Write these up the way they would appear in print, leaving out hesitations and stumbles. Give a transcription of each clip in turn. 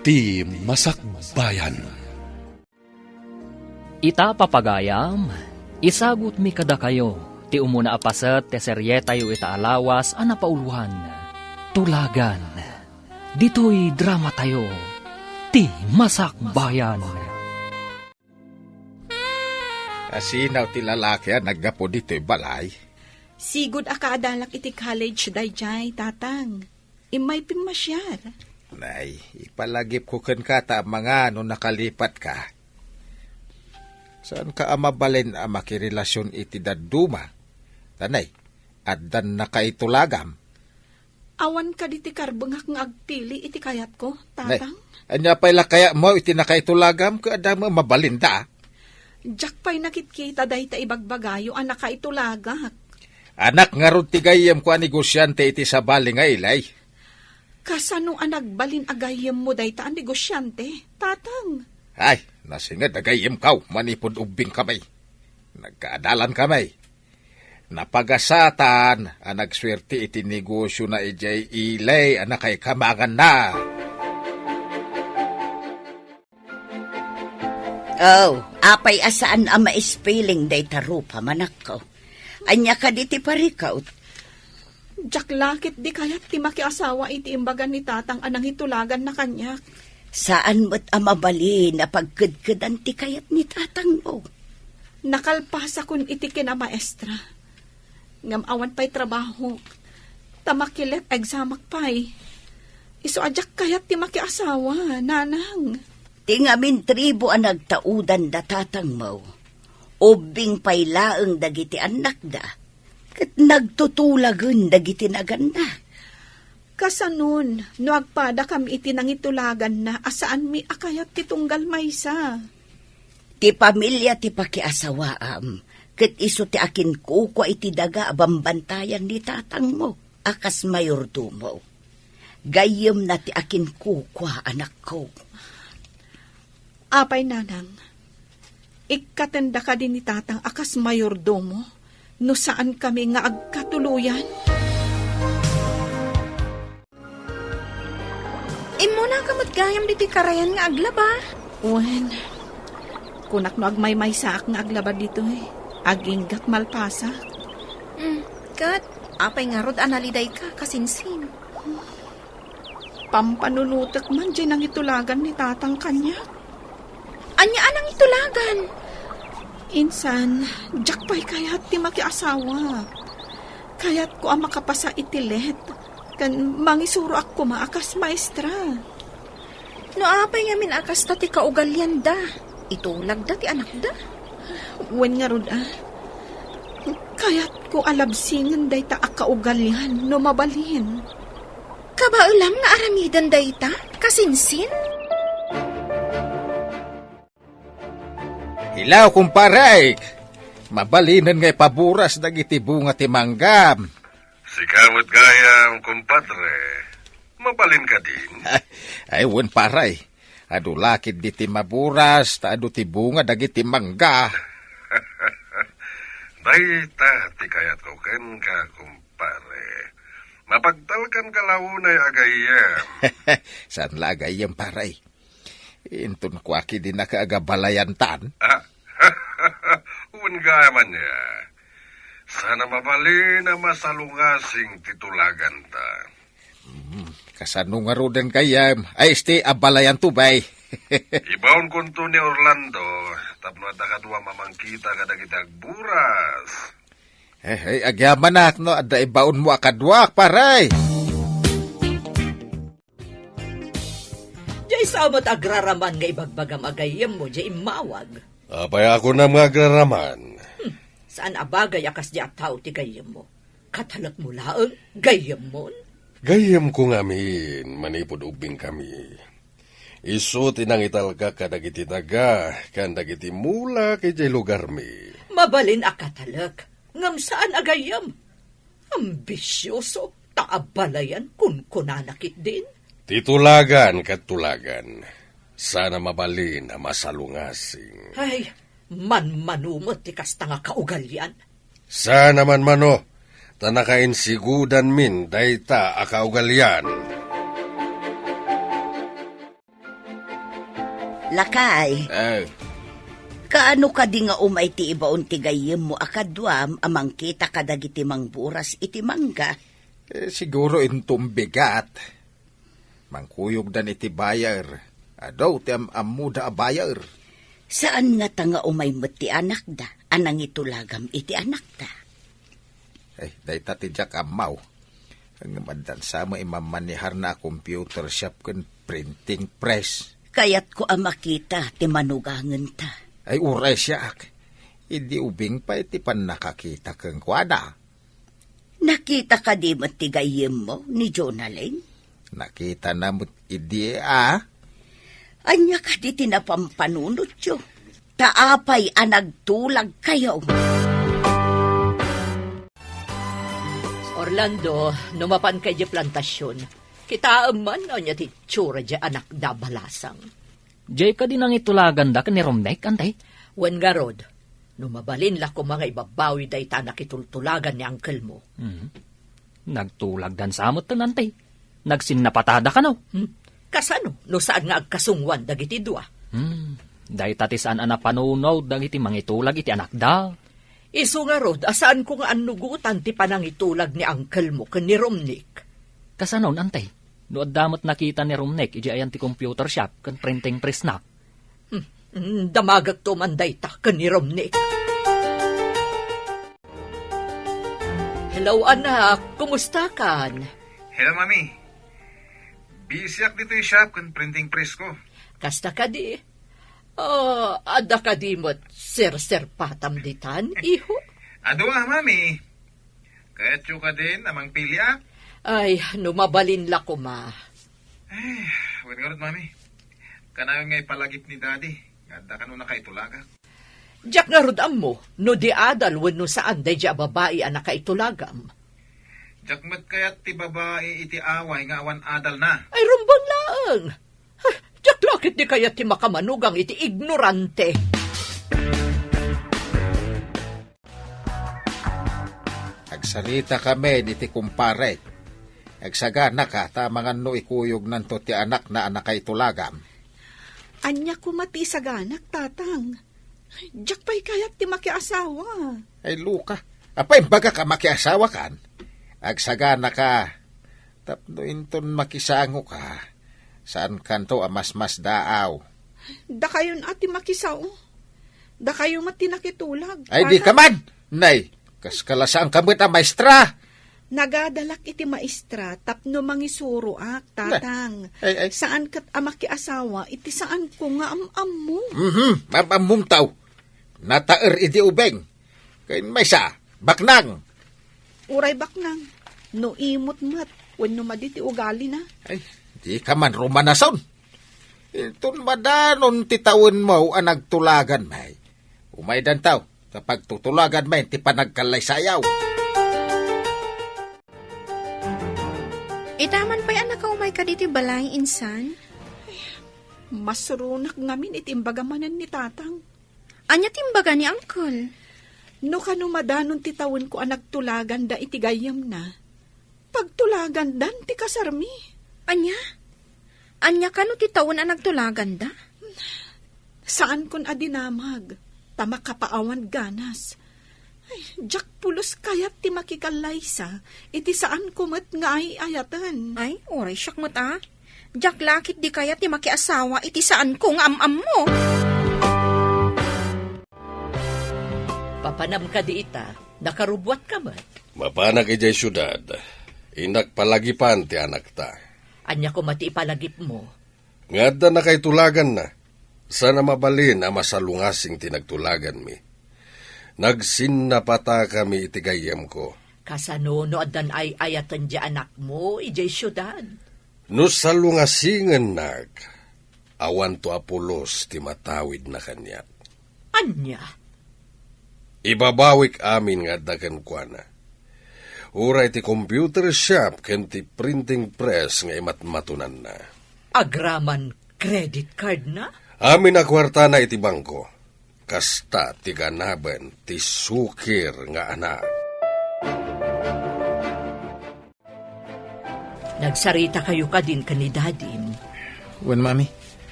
ti Masakbayan. Ita papagayam, isagot mi kada kayo, ti umuna apaset te seryeta yu ita alawas anapauluhan. Tulagan, dito'y drama tayo, ti Masakbayan. Asinaw ti lalaki naggapo dito'y balay. Sigud akadalak iti college dayjay, tatang. Imay pimasyar. Nay, ipalagip ko ken kata mga no nakalipat ka. Saan ka amabalin ang makirelasyon iti daduma? Tanay, at dan nakaitulagam. Awan ka diti karbengak ng agpili iti kayat ko, Nay, tatang. anya pa'y kaya mo iti nakaitulagam ka adama mabalinda. Jack pa'y nakitkita dahi ta ibagbagayo ang nakaitulagak. Anak nga ron tigayam ko ang negosyante iti sa bali nga ilay. Kasano ang nagbalin agayem mo dahi ta ang negosyante, tatang? Ay, nasingad agayam kaw, manipod ubing kamay. Nagkaadalan kamay. Napagasatan, ang nagswerte iti negosyo na ijay ilay, anak kay kamagan na. Oh, apay asaan ang maispiling day tarupa manak ko. Anya ka diti parikaw. Jack lakit di kayat ti makiasawa iti imbagan ni tatang anang hitulagan na kanyak. Saan mo't amabali na pagkudkudan ti kayat ni tatang mo? Nakalpasa kun iti kinamaestra. Ngam awan pa'y trabaho. Tamakilet examak pa'y. Iso ajak kayat ti makiasawa, nanang. Tingamin tribo ang nagtaudan da tatang mo. Ubing pa'y laeng dagiti anak da. Kat nagtutulagan dagiti naganda. Kasanon, no agpada kami iti nangitulagan na asaan mi akayat ti tunggal maysa. Ti pamilya ti pakiasawaam. Kat iso ti akin kukwa iti daga bambantayan ni tatang mo. Akas mayordumo. Gayem na ti akin kukwa anak ko. Apay nanang, ikatenda ka din ni tatang akas mayordomo, no saan kami nga agkatuluyan? Imo na ka matgayam diti karayan nga aglaba. Wen, kunak no agmay-may saak nga aglaba dito aginggat malpasa. Kat, apay nga rod analiday ka kasinsin. Pampanunutek man dyan ang itulagan ni tatang kanya. Anya anang itulagan? Insan, jak pa'y kayat ti makiasawa. Kayat ko ang makapasa itilet. Kan mangisuro ako maakas maestra. No apay nga min akas ta ti kaugalyan da. Itulag da ti anak da. Wen nga rod Kayat ko alabsingan day ta akaugalyan no mabalhin. Kabaulam nga aramidan da ita? Kasinsin? Hilaw kumparay, mabalinan ngay paburas dagiti bunga ti manggam. Sikamot gayam, kumpadre. Mabalin ka din. Ay, wen paray. Adu lakid di ti maburas, ta adu ti bunga dagiti mangga. Dayta, ti kayat ko ken ka, kumpare. Mapagtalkan ka launay agayam. Saan la agayam paray? Intun ko aki di nakaagabalayan tan. Uwan gayaman niya. Sana mabali na masalungasing titulagan ta. Kasano nga roden kayam, ay sti abalayan tubay. Ibaon kunto ni Orlando, tapno at nakadwa mamangkita kadagitag buras. Agyaman na, no, ada ibaon mo akadwak, paray. Jay samot agraraman nga ibagbagam agayem mo, jay imawag. Apay ako na mga agraraman. Saan abagay akas di ataw ti gayem mo? Katalat mo laeng, gayem mo? Gayam ko ngamin, manipod ubing kami. Iso tinangital ka kadagiti daga, kandagiti mula kay jay lugar mi. Mabalin akatalak, ngam saan agayem? Ambisyoso, taabalayan kun kunanakit din. Titulagan kat tulagan. Sana mabalin na masalungasing. Ay, manumot ti kasta nga kaugalyan. Sana man mano, tanakain sigudan min dayta akaugalyan. Lakay, kaano ka di nga umay ti ibaon ti gayem mo akadwam amang kita kadagiti mangburas iti mangga? Siguro intom bigat. Mangkuyog dan iti bayar. Adaw ti amuda a bayar. Saan nga tanga umay met ti anak da? Anang itulagam iti anak da? Dayta ti jak amaw. Ang madan sa mo imamanihar na computer shop ken printing press. Kayat ko makita ti manugangan ta. Ay uray siya ak. Idi ubing pa iti pan nakakita keng kwada. Nakita ka di mo ti gayem mo ni Jonaling? Nakita na mo't idi Anya ka di tinapampanunot yo. Taapay anagtulag kayo. Orlando, numapan kay di plantasyon. Kita man anya ti tsura di anak da balasang. Jay ka din ang itulagan da ni Romnek, antay? Wen garod, numabalin la ko mga ibabawi day ta nakitultulagan ni uncle mo. Nagtulag dan samot tan, antay. Nagsinnapatada ka no? Kasano, no saan nga agkasungwan dagiti dua? Day tatisaan ana panunaw dagiti mangitulag iti anak da. Isu nga rod, asaan ko nga anugutan ti panangitulag ni uncle mo ken ni Romnik? Kasanon, antay? No damot nakita ni Romnek, iji ayan ti computer shop, kan printing press na. Damagag to manday ta ken ni Romnik. Hello anak, kumusta kan? Hello, Mami. Busy ak dito yung shop kan printing press ko. Kasta ka di? Ada ka di mo't sir patam ditan, iho? Ado Mami. Kaya ka din, amang pilya. Ay, numabalin la ko ma. Wait nga Mami. Kanayon nga ipalagip ni Daddy. Ganda ka nung nakaitulaga. Diyak nga rodam mo, no di adal wenno saan day diya babae ang nakaitulagam. Jakmat kaya't ti babae iti away nga awan adal na. Ay, rumbang laang. Diyak lakit di kaya ti makamanugang iti ignorante. Agsarita kami di ti kumpare. Agsagana ka tamangan no ikuyog nanto ti anak na anak kay tulagam. Anya kumati sa ganak, tatang. Diyak pa'y kayat ti makiasawa. Ay Luka, apay baga ka makiasawa kan? Agsagana ka. Tapno inton makisango ka. Saan kanto amas-mas daaw? Da kayon ati makisaw. Da kayo mati nakitulag. Ay di ka man! Nay, kaskalasaan kamit ang maestra. Nagadalak iti maestra tapno mangisuro ak, tatang. Ay. Saan kat amakiasawa, iti saan ko nga am mo. Mamamumtaw. Nataer iti ubeng. Kaya may sa, baknang. Uray baknang, no imot mat, wenno maditi ugali na. Ay, di ka man rumanason. Itun madanon titawin mo ang nagtulagan may. Umay dan taw, kapag tutulagan may, ti panagkalay sayaw. Itaman pa'y anak ka umay ka diti balay, insan? Masurunak ngamin itimbagamanan ni tatang. Anya timbaga ni uncle? No kanumadanon titawin ko ang nagtulagan da itigayam na. Pagtulagan dan ti kasarmi. Anya? Anya ka no titawon ang nagtulagan da? Saan kon adinamag? Tama kapaawan ganas. Ay, jak pulos kayat ti makikalaysa. Iti saan kumat nga ay ayatan. Ay, oray siyak mo ta. Jak lakit di kaya ti makiasawa iti saan kong am-am mo. Papanam ka di ita, nakarubwat ka ba? Mapanak ijay syudad. Inak palagipan ti anak ta. Anya ko mati ipalagip mo. Ngada na kay tulagan na. Sana mabalin ang masalungasing tinagtulagan mi. Nagsinnapata kami itigayam ko. Kasano no adan ay ayatan di anak mo, ijay syudad. No salungasingan nag, awan to apulos ti matawid na kanya. Anya? Ibabawik amin nga dagan kwa na. Uray ti computer shop ken ti printing press nga imatmatunan na. Agraman credit card na? Amin na kwarta na iti bangko. Kasta ti ganaban ti sukir nga anak. Nagsarita kayo ka din kanidadim. Wan, Mami.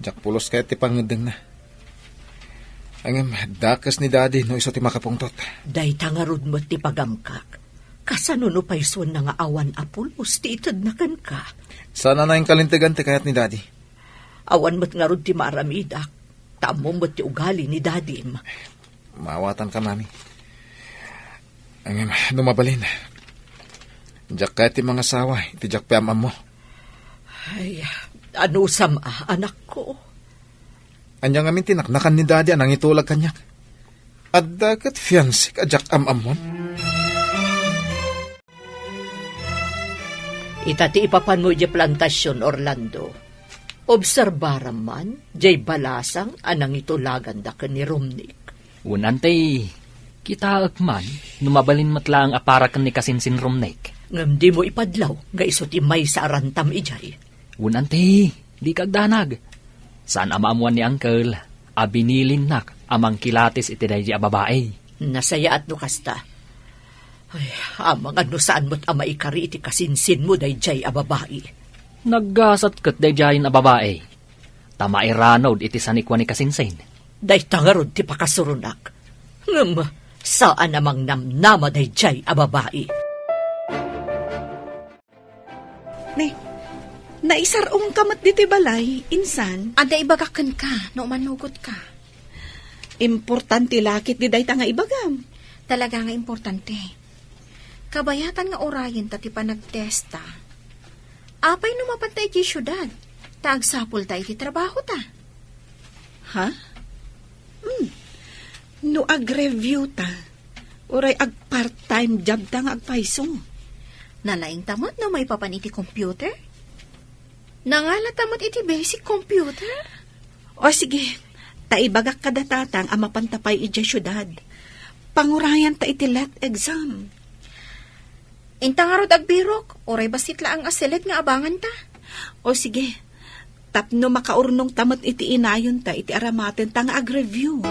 Jak pulos kaya ti pangedeng na. Ang dakas ni daddy no iso ti makapungtot. Day tangarod mo ti pagamkak. Kasano no payson na nga awan apulos ti itad na kan ka. Sana na yung kalintigan ti kayat ni daddy. Awan mo't nga rod ti maramidak. Tamo mo't ti ugali ni daddy. Maawatan ka, mami. Ang numabalin. Jak kaya ti mga sawa, ti jak piamam mo. Ay, ano sama, anak ko? Anyang amin tinaknakan ni daddy anang itulag kanyak. At dagat fiancé ka jak amamon. Itati ipapan mo di plantasyon, Orlando. Obserbaram man, jay balasang anang itulagan da ka ni Romnick. Unantay, kita akman, numabalin matla ang aparakan ni Kasinsin Romnek. Ngam di mo ipadlaw, nga iso ti may sa arantam ijay. Unantay, di kagdanag. Saan amaamuan ni Uncle, abinilin nak, amang kilatis iti dahi a babae. Nasaya at no kasta. Ay, amang ano saan mo't ama ikari iti kasinsin mo day jay a babae. Naggasat kat dahi a babae. Tama iranod iti sanikwa ni Kasinsin. Day tangarod ti pakasurunak. Ngam, saan namang namnama day jay a babae. Naisarong kamat dito balay, insan. Ada ibagakan ka, no manugot ka. Importante lakit di day nga ibagam. Talaga nga importante. Kabayatan nga orayan tati pa nagtesta. Apay numapantay ti syudad. Taagsapul tayo ti trabaho ta. Ha? No ag-review ta. Uray ag part-time job ta nga agpaisong. Nalaing tamot no may papan iti computer? Nangala tamot iti basic computer? O sige, taibagak kada tatang ang mapantapay iti syudad. Pangurayan ta iti let exam. Intangarod agbirok, oray basit la ang asilit nga abangan ta. O sige, tapno makaurnong tamot iti inayon ta iti aramaten ta nga ag-review.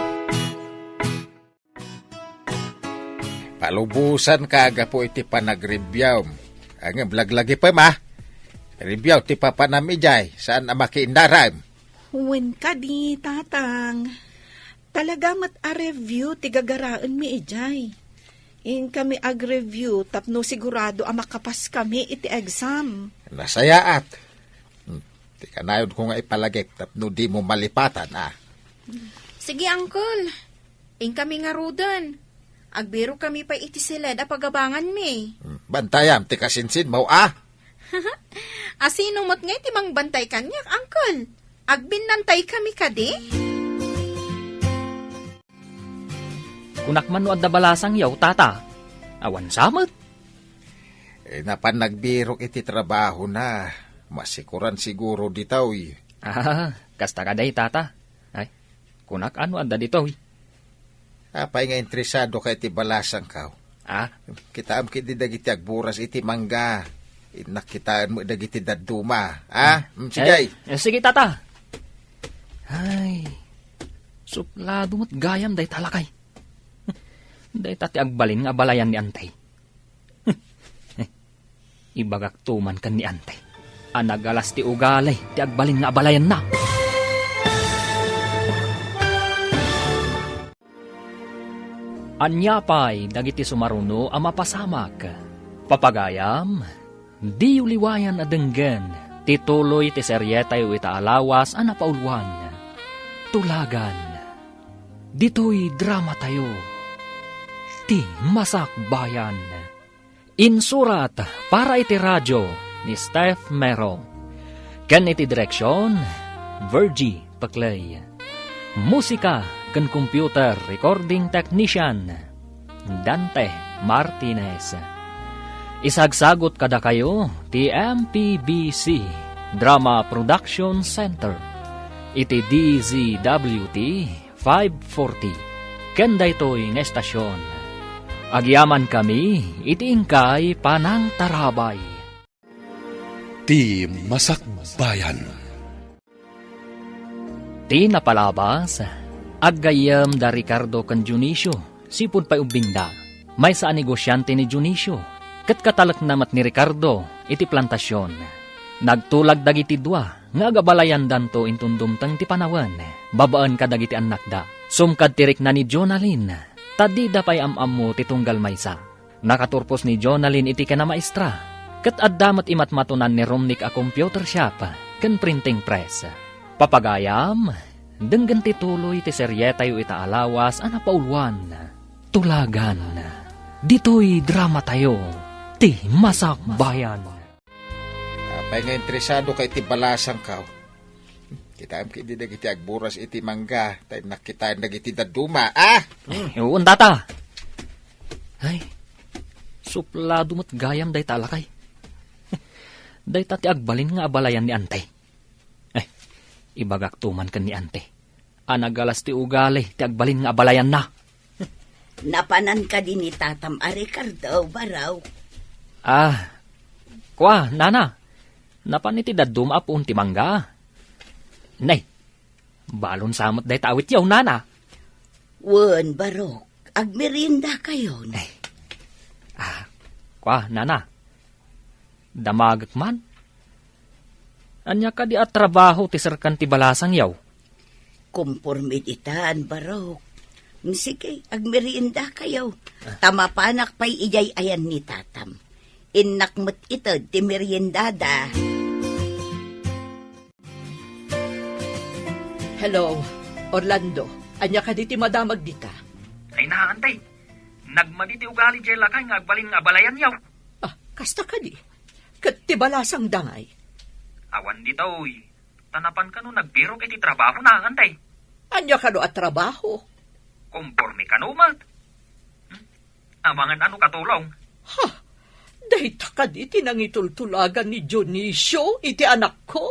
Palubusan ka aga po iti panag-review. Ang blaglagi pa ma. Review ti papanam ijay. Saan ang makiindaram? Wen ka di, tatang. Talaga mat a-review ti gagaraan mi ijay. In kami ag-review tapno sigurado ang makapas kami iti exam. Nasayaat. Ti kanayon ko nga ipalagip tapno di mo malipatan Sige, uncle. In kami nga rudan. Agbiro kami pa iti silid a pagabangan mi. Bantayam ti kasinsin mo Asino mo't nga iti mang bantay kanyak, uncle? Agbinantay kami kadi? Kunakman no adda balasang yaw, tata. Awan samot. Napan nagbirok iti trabaho na. Masikuran siguro ditaw Kasta ka day, tata. Ay, kunak ano adda dito. Apay nga interesado ka iti balasang kaw. Kitaam kiti dagiti agburas iti mangga. Nakitaan mo dagiti daduma. Sige. Sige, tata. Ay, suplado mo't gayam day talakay. Day tati agbalin nga balayan ni Antay. Ibagak tuman kan ni Antay. Anagalas ti ugalay, ti agbalin nga balayan na. Anyapay, dagiti sumaruno ang mapasamak. Papagayam, di uliwayan adenggen, tituloy ti seryetay itaalawas ang napauluan. Tulagan, dito'y drama tayo. Ti Masak Bayan. Insurat para iti radyo ni Steph Mero. Ken iti direksyon, Virgie Paclay. Musika ken computer recording technician, Dante Martinez. Isagsagot kada kayo ti MPBC Drama Production Center. Iti DZWT 540. Ken daytoy nga estasyon. Agyaman kami, iti ingkay panang tarabay. Ti Masak Bayan. Ti napalabas, aggayam da Ricardo kan Junicio, sipud pa'y ubingda. May saan negosyante ni Junicio, kat katalak namat ni Ricardo, iti plantasyon. Nagtulag dagiti dua, nga agabalayan danto intundumtang ti panawan, babaan ka dagiti anak da. Sumkad tirik na ni Jonalyn, tadi da pay am-ammo ti tunggal maysa. Nakaturpos ni Jonalyn iti ka na maestra, kat addamat imatmatunan ni Romnick a computer shop, ken printing press. Papagayam, denggan ti tuloy ti seryeta yu ita alawas a napaulwan. Tulagan, dito'y drama tayo, ti Masak Bayan. Apay nga interesado kay ti balasang kao. Kita am kiti dagiti agburas iti mangga, tay nakitaan dagiti daduma. Uun tata. Ay, suplado mo't gayam day talakay. Day tati agbalin nga abalayan ni ante. Ay, ibagak tuman kan ni ante. Anagalas ti ugali, ti agbalin nga abalayan na. Napanan ka din ni Tatam a Ricardo, baraw. Kwa, nana. Napan iti dadum apun ti mangga. Nay, balon samot day tawit yaw, nana. Wen, barok, agmerinda kayo. Kwa, nana. Damagak man. Anya ka di at trabaho ti sarkan ti balasang yaw. Kumpormit itaan, barok. Sige, agmerinda kayo. Tamapanak pa'y ijay ayan ni Tatam. Innakmat ito ti meriendada. Hello, Orlando. Anya ka di ti madamag dita? Ay naantay. Nagmaditi ugali jay lakay nga agbalin nga abalayan yaw. Kasta ka di. Kat ti balasang dangay. Awan ditoy. Tanapan ka no nagbirok iti trabaho na antay. Anya ka no at trabaho? Kumporme ka no mat. Amangan ano katulong. Dahita ka di tinangitultulagan ni Dionisio, iti anak ko.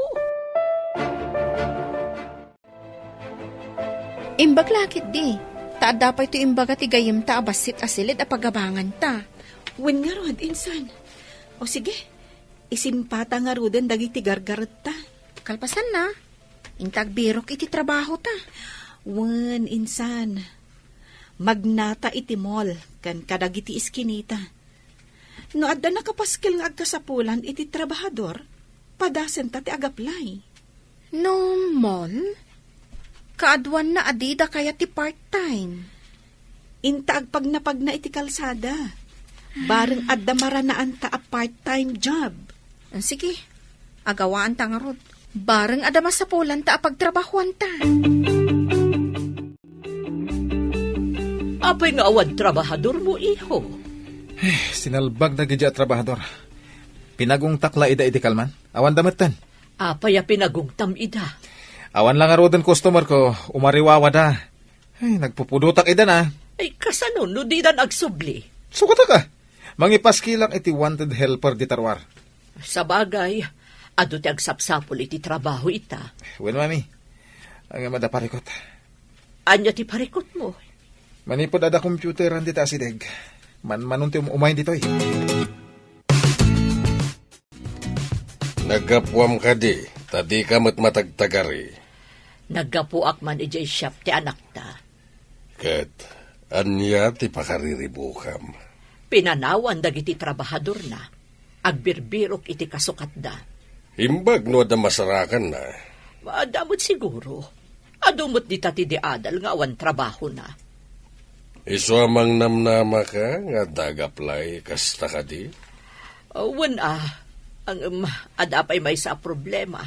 Imbag lakit di. Taad dapat ito imbaga ti gayim ta abasit asilid a pagabangan ta. Wen nga rod, insan. O sige, isimpata nga roden dagiti gargarot ta. Kalpasan na. Intag birok iti trabaho ta. Wen, insan. Magnata iti mall, kan kadagiti iskinita. No adda nakapaskil nga agkasapulan iti trabahador, padasen ta ti agaplay. No, mall? Kaadwan na adida kaya ti part-time. Inta agpagnapag na iti kalsada. Bareng adda maranaan ta a part-time job. Sige, agawaan ta nga rod. Bareng adda masapulan ta a pagtrabahuan ta. Apay nga awan trabahador mo, iho. Sinalbag na gidya trabahador. Pinagong takla ida iti kalman. Awan damatan. Apay a pinagugtam ida. Awan lang arodan customer ko. Umariwawa da. Ay, nagpupudutak ida na. Ay, kasano, no di dan agsubli. Sukota ka. Mangipaskilang iti wanted helper di tarwar. Sa bagay, ado ti agsapsapol iti trabaho ita. Wen, mami. Ang madaparikot. Anya ti parikot mo. Manipod ada computeran dita asideg. Manunti umayin dito eh. Nagapwam ka di, tadi ka matagtagari. Naggapuak man ijay shop ti anak ta. Kat, anya ti pakariribukam. Pinanawan dagiti trabahador na. Agbirbirok iti kasukat da. Imbag no da masarakan na. Maadamot siguro. Adumot di tati di adal nga awan trabaho na. Iso amang namnama ka nga dagaplay kasta ka di? Ang ada pa'y may sa problema.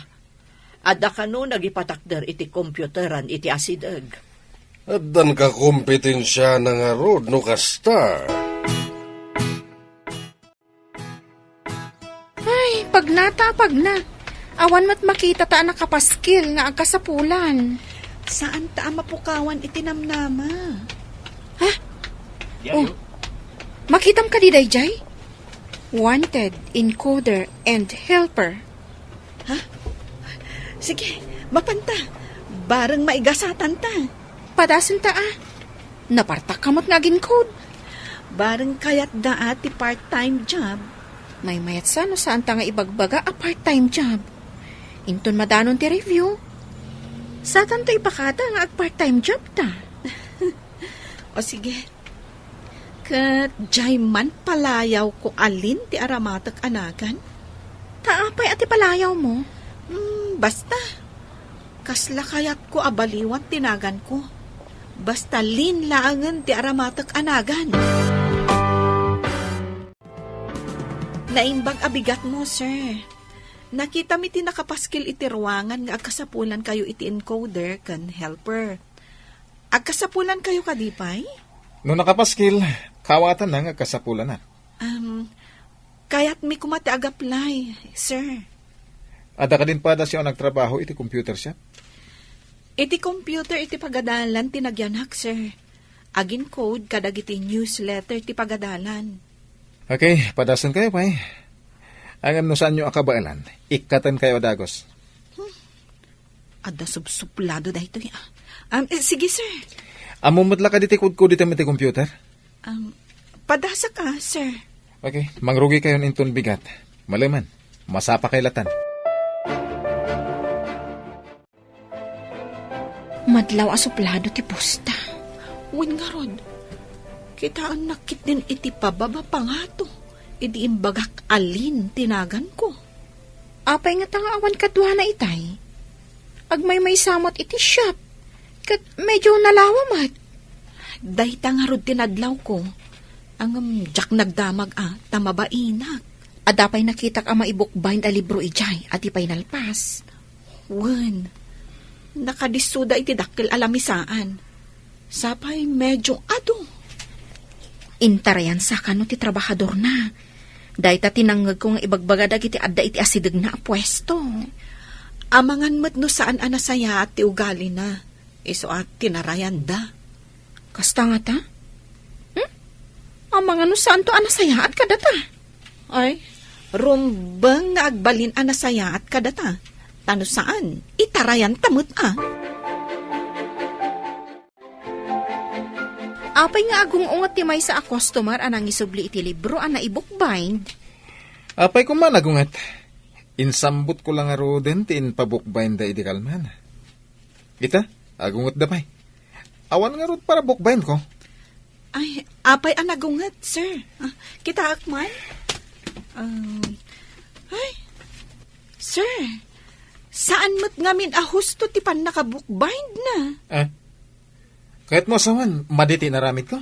Ada ka no nagipatakder iti computeran iti asideg. At dan ka kompetensya na nga rod no kasta. Ay, pag na. Awan mat makita ta nakapaskil nga agkasapulan. Saan ta mapukawan iti namnama? Makitam ka di dayjay? Wanted, encoder, and helper. Sige, mapanta. Bareng maigasatan ta. Padasan ta Napartak kamot nga gincode. Bareng kayat daat ti part-time job. May mayat sa no saan ta nga ibagbaga a part-time job. Inton madanon ti review. Satan to ipakata nga ag part-time job ta. O sige. Kat jay man palayaw ko alin ti aramatak anagan. Ta Apay ati palayaw mo? Basta. Kasla kayat ko abaliwat tinagan ko. Basta linlaangan ti aramatak anagan. Naimbag abigat mo, sir. Nakita mi ti nakapaskil iti ruangan nga agkasapulan kayo iti encoder kan helper. Agkasapulan kayo kadipay? No nakapaskil, kawatan na nga kasapulan na. Kayat mi kumati agaplay, sir. Ada ka din pa da siya nagtrabaho iti computer shop? Iti computer iti pagadalan tinagyanak, sir. Agin code kadag iti newsletter ti pagadalan. Okay, padasan kayo pa eh. Angam no saan nyo akabailan, ikatan kayo dagos. Ada subsuplado da ito. Sige, sir. Amumutla ka diti kudko diti miti computer? Padasa ka, sir. Okay, mangrugi kayo inton bigat. Malaman, masapa kay latan. Madlaw asuplado ti posta. Wen nga rod, kitaan nakit din iti pababa pa nga to. Iti imbagak alin tinagan ko. Apay nga tangawan kadwa na itay. Agmay may samot iti shop. Kat medyo nalawamat. Dahita nga rod tinadlaw ko. Ang jak nagdamag tamabainak. Adapay nakitak ang maibukbahin a libro ijay at ipay nalpas. Wen, nakadisuda iti dakkel alamisaan. Sapay medyo ado. Intarayan sa kano ti trabahador na. Dahita tinanggag ko nga ibagbagadag iti adda iti asidag na pwesto. Amangan mat no saan anasaya at ti ugali na. Iso at tinarayan da. Kasta nga ta? Amangan no saan to anasaya at kadata? Ay, rumbang nga agbalin anasaya at kadata. Tano saan? Itarayan tamut Apay nga agong ungat ti may sa a customer anang isubli iti libro ana i-bookbind. Apay ko man agungat. Insambot ko lang aro din tin pabukbayin da iti kalman. Kita, agungat da pay. Awan nga rod para bukbayin ko. Ay, apay anagungat, sir. Kita akman? Ay, sir, saan mo't ngamin ahusto ti pan nakabukbind na? Kahit mo asawan, maditi naramit ko?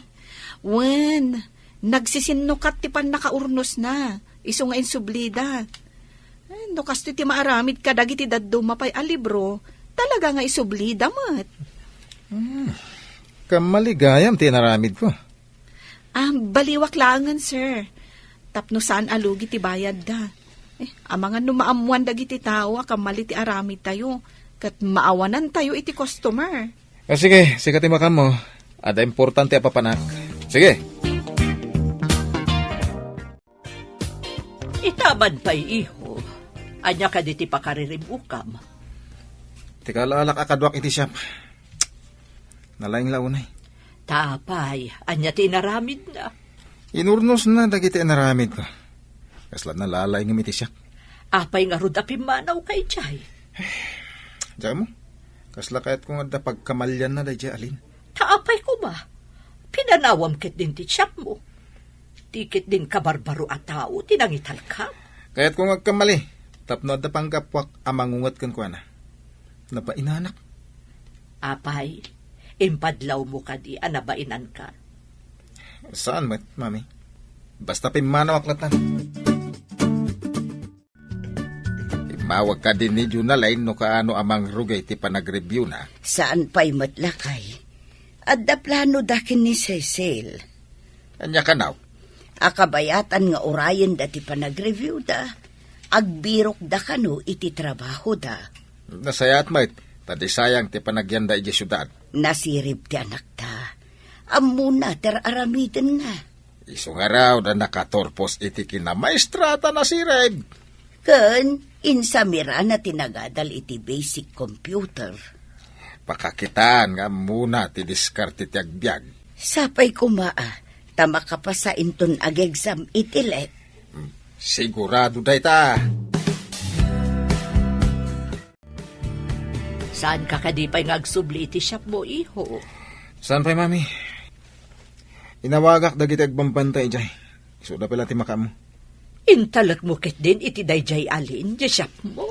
Wen, nagsisinukat ti pan nakaurnos na. Iso nga insublida. Ay, no kasto ti maaramid ka dagiti daddo mapay a libro, talaga nga isublida mat. Kamaligayam ti naramid ko. Baliwak langan, sir. Tapno saan alugi ti bayad da. Amangan no maamuan dagiti tao, kamali ti aramid tayo. Kat maawanan tayo iti customer. Sige, sikati makam mo. Ada importante apapanak. Sige. Itaban pa'y iho. Anya ka di ti pakaririmukam. Tikalaalak akadwak iti siyap. Nalaing launay. Tapay, anya ti naramid na. Inurnos na dagiti naramid ko. Kasla nalalay ng iti siyap. Apay nga rudapim manaw kay Chay. Diyan mo? Kasla kahit kung ada pagkamalyan na dahi alin. Taapay ko ba? Pinanawam kit din ti siyap mo. Tikit din kabarbaro at tao, tinangital ka. Kahit kung agkamali, tapno ada panggapwak amangungat kan ko na. Napainanak. Apay, impadlaw mo ka di, anabainan ka. Saan mo, mami? Basta pimanaw aklatan. Imawag ka din ni Junalain no kaano amang rugay ti panag-review na. Saan pa'y matlakay? Adda plano dakin ni Cecil. Anya ka now? Akabayatan nga orayan dati panag-review da. Agbirok da kano iti trabaho da. Nasayat mait, tadi sayang ti panagyanda iti syudad. Nasirib ti anak ta. Amuna ter aramiden nga. Isong araw na nakatorpos iti kinamaistrata na si Reb. Ken, insamira na tinagadal iti basic computer. Pakakitaan nga muna ti diskarte ti agbyag. Sapay kumaa, tama ka pa sa inton ag-exam itilet. Sigurado day ta. Saan ka kadipay nga agsubli iti siyap mo, iho? Saan pa'y mami? Inawagak dagiti agbambantay jay. Isuda pala ti makamo. Intalak mo kit din iti dayjay alin, di siyap mo.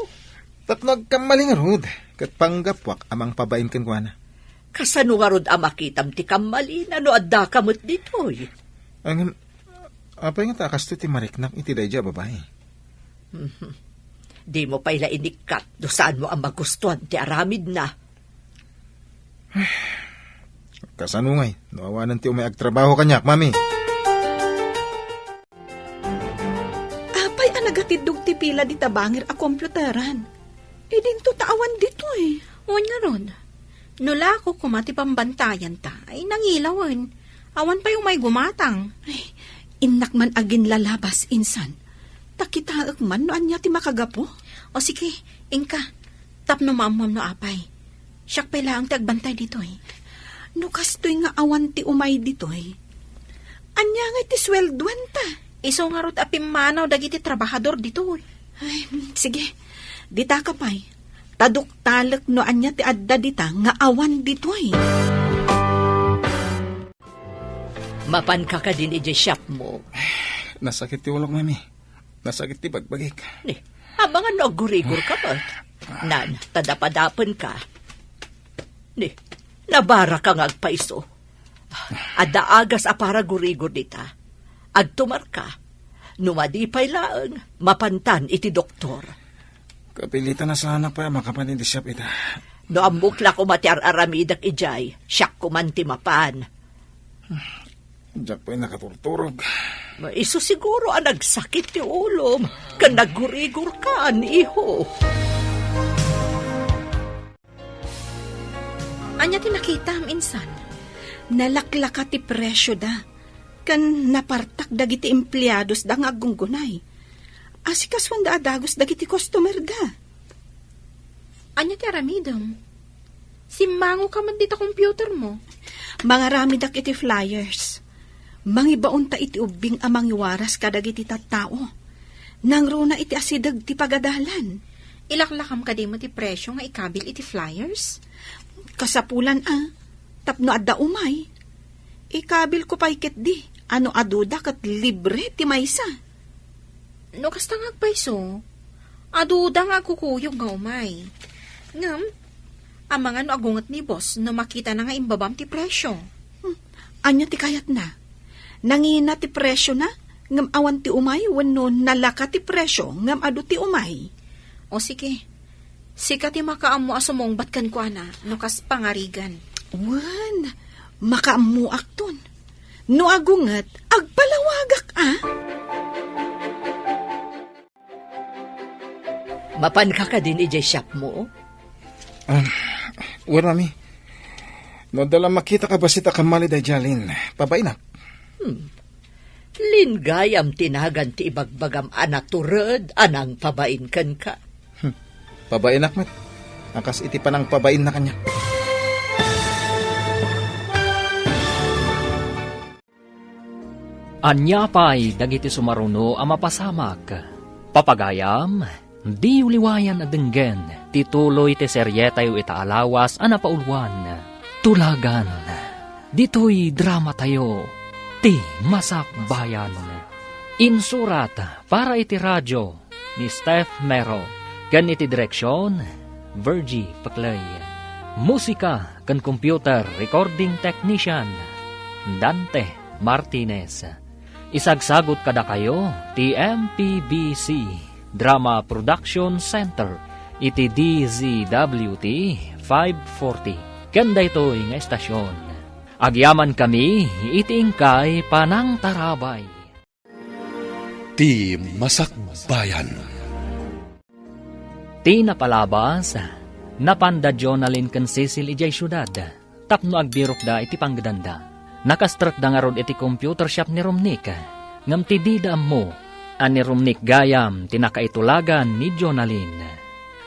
Tapno agkamali nga rod. Kat panggapwak amang pabain kan kwa na. Kasano nga rod amakitam ti kamalin, ano adda kamot ditoy. Ang, apay nga takas to ti mariknak iti dayja babae. Di mo pa'y lainikat, do saan mo ang magustuhan ti aramid na. Kasano ngay, nawawanan ti umay agtrabaho kanyak, mami. Apay ang nagatidog ti pila di tabangir a kompyuteran. E din to taawan dito eh. O nga ron. Nula ko kumati pambantayan ta, ay nangilawan. Awan pa yung may gumatang. Ay, inak man agin lalabas insan. Takitaag man no anya ti makagapo. O sige, ingka. Tapno mamam no apay. Siyak pala ang tagbantay dito eh. No kastoy nga awan ti umay dito eh. Anya nga ti swelduan ta. Iso nga rot apimanaw dagiti trabahador dito eh. Ay, sige. Dita ka pa'y. Taduk-talak no anya ti adda dita nga awan dito eh. Mapan ka ka din iti siyap mo. Nasakit ti ulok, mami. Nasakit ti bagbagik. Ni, abangan no gurigor ka ba? Nan, tadapadapan ka. Ni, nabara ka nga agpaiso. Adda agas apara gurigor dita. Agtumar ka. Numadipay laang, mapantan iti doktor. Kapilitan na sana pa makapanin ti siyap ita. No ambukla ko mati aramidak ijay, siyak ko man timapan. Diyak pa'y nakaturturog. Iso siguro ang nagsakit ti ulom, kan naggurigor ka, iho. Anya tinakita am insan. Nalaklaka ti presyo da. Kan napartak dagiti emplyados da nga agunggunay. Asikas wanda adagos dagiti customer da. Anya ti aramidam. Simango ka man dita computer mo. Mga rami dak iti flyers. Mangibaon ta iti ubing amang iwaras kadagiti tattao. Nang runa iti asidag ti pagadalan. Ilaklakam ka di mo ti presyo nga ikabil iti flyers. Kasapulan tapno adda umay. Ikabil ko pa'y ket di. Ano aduda kat libre ti maysa. No kasta nga agpaiso. Aduda nga kukuyog nga umay. Ngam, amang ano agungat ni boss no makita na nga imbabam ti presyo. Anya ti kayat na. Nangina ti presyo na. Ngam awan ti umay wano nalaka ti presyo. Ngam adu ti umay. O sige. Sika ti makaam mo asumong batkan ko ana. No kas pangarigan. Wan, makaamuak ton. No agungat, agpalawagak Mapan ka din ijay shop mo? Well, mami. No dala makita ka ba si takamali day jalin? Pabay na. Lingayam tinagan ti ibagbagam anaturad anang pabain kan ka. Pabay na, mat. Akas iti panang pabain na kanya. Anya pa'y dagiti sumaruno a mapasamak. Papagayam, di uliwayan adenggen, tituloy ti seryetayo itaalawas a napaulwan. Tulagan, dito'y drama tayo, ti Masak Bayan. Insurat para iti radyo ni Steph Mero, kan iti direksyon, Virgie Paclay. Musika kan computer recording technician, Dante Martinez. Isagsagot kada kayo, ti MPBC Drama Production Center, iti DZWT 540. Kanda ito'y nga estasyon. Agyaman kami, iti ingkay panang tarabay. Ti Masak Bayan. Ti napalabas, napanda Jonalyn kan Cecil ijay syudad, tapno agbirok da iti panggedanda. Nakastrak da nga rod iti computer shop ni Romnick. Ngam ti dida mo, ani Romnick gayam tinakaitulagan ni Jonalyn.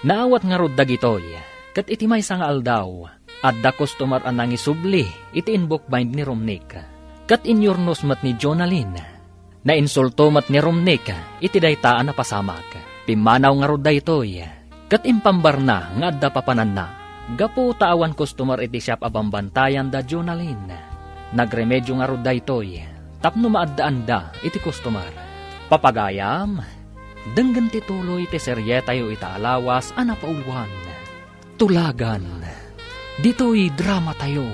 Naawat nga rod dagitoy, kat iti may nga aldaw, at da customer anang isubli iti inbook bind ni Romnick. Kat inyornos mat ni Jonalyn, na insulto mat ni Romnick iti daytaan na pasamak. Pimanaw nga rod daytoy, kat impambar na nga adda papanan na. Gapu taawan customer iti shop abambantayan da Jonalyn. Nagremedyo nga rod daytoy, tapno maaddaan da iti customer. Papagayam, denggan ti tuloy ti serye tayo itaalawas ana pauluan. Tulagan, dito'y drama tayo,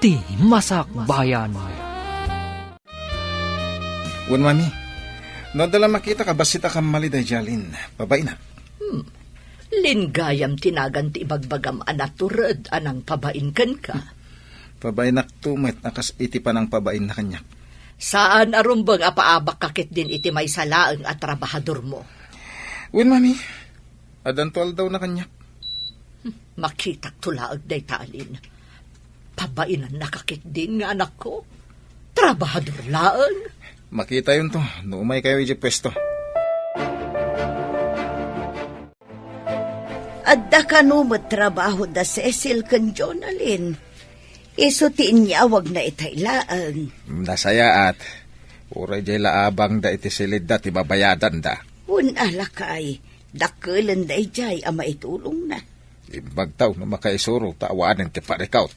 ti Masak Bayan. Wan, mami. No, dala makita ka, basita ka maliday jalin. Babay na. Lingayam tinagan ti ibagbagam anaturad anang pabain kan ka. Babay na tumit, nakas iti pa ng pabain na kanya. Saan arumbang apaabak kakit din iti may salaang at trabahador mo? Wan, mami. Adantual daw na kanya. Makita tulaag day talin. Pabainan nakakit din nga anak ko. Trabahador laang. Makita yun to. Numay kayo iji pwesto. Adda ka no trabaho da Cecil kan Jonalyn. Iso ti inyawag na itailaan. Nasaya at uray jay laabang da iti silid da ti babayadan da. Unala kay, dakulan da ijay ama itulong na. Imbagtaw na makaisuro tawaan ti parikaut.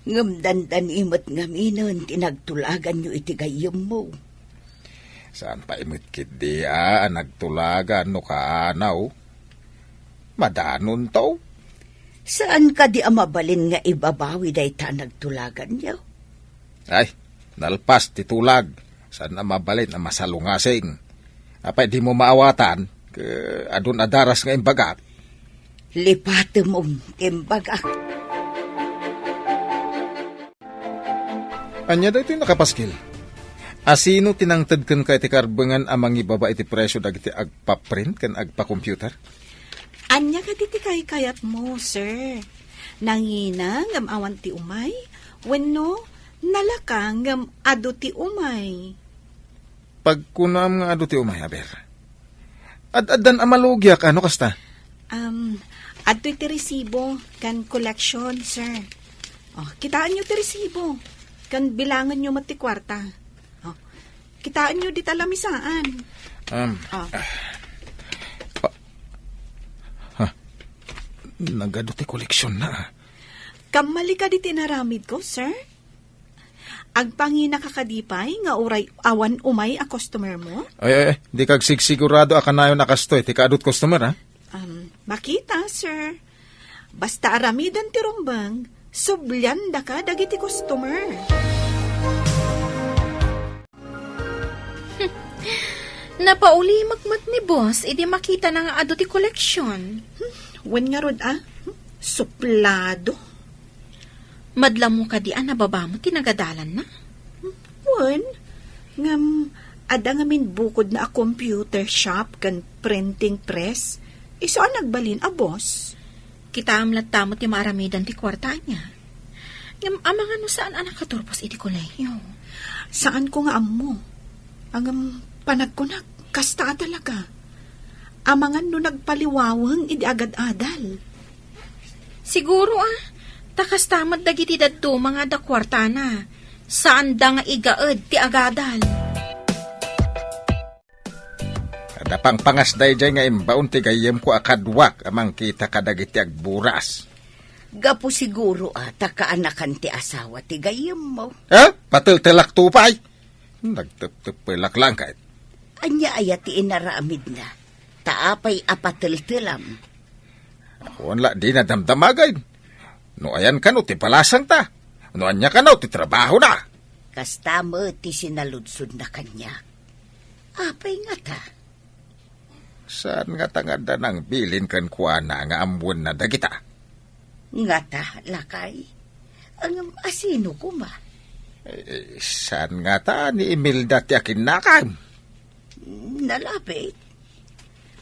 Ngamdandan imot ngaminon tinagtulagan nyo iti gayom mo. Saan pa imit kit nagtulagan no kaanaw? Madanon to? Saan ka di amabalin nga ibabawi day ta nagtulagan nyo? Ay, nalpas titulag. Saan na mabalin na masalungasing? Apay di mo maawatan, adun adaras nga imbagat. Lipate mong imbaga. Anya da ito nakapaskil. Asino tinangtad kan ka iti karbangan amang ibaba iti presyo dagiti agpa-print kan agpa-computer? Anya ka diti kayat mo, sir. Nangina ngam awan ti umay, wenno nalakang ngam adu ti umay. Pagkunam nga adu ti umay, aber. Ad-adan amalugyak, ano kasta? Adto ti resibo kan collection, sir. Oh, kitaan nyo ti resibo. Kan bilangan nyo mati kwarta. Oh, kitaan nyo di talamisaan. Nagado ti koleksyon na. Kamali ka di tinaramid ko, sir. Agpangina kakadipay nga uray awan umay a customer mo? Ay, di kag sigurado akanayo nakastoy. Ti kaadot customer, ha? Makita, sir. Basta aramidan ti rumbang, sublyan da ka dagiti customer. Napauli magmat ni boss, idi makita na nga ado ti koleksyon. Wen nga rod, suplado. Madla mo ka di nababa mo, tinagadalan na. Wen, ngam, ada nga min bukod na a computer shop kan printing press, iso nagbalin a boss. Kita amlat tamo ti maramidan ti kwarta niya. Ngam amang ano saan anak katurpos iti kolehiyo. Saan ko nga amo? Ang panagkunak, kasta talaga. Amangan no nagpaliwawang idi agad-adal. Siguro takas tamat dagiti dadto mga da kwarta na. Saan da nga igaed ti agadal. Ada pang pangasday jay nga imbaon ti gayem ko akadwak amang kita kadagiti agburas. Gapo siguro takaanakan ti asawa ti gayem mo. Patil-tilak tupay. Nagtip-tipilak lang kahit. Anya ayati inaramid na. Taapay apatil-tilam. Wala di na damdamagay. No ayan ka no ti palasang ta. No anya ka no ti trabaho na. Kasta mo ti sinaludsod na kanya. Apay nga ta. Saan nga tangada ng bilin kan kuana nga ambon na dagita? Nga ta, lakay. Ang asino ko ma. Saan nga ta ni Imelda ti akinakam? Nalapit.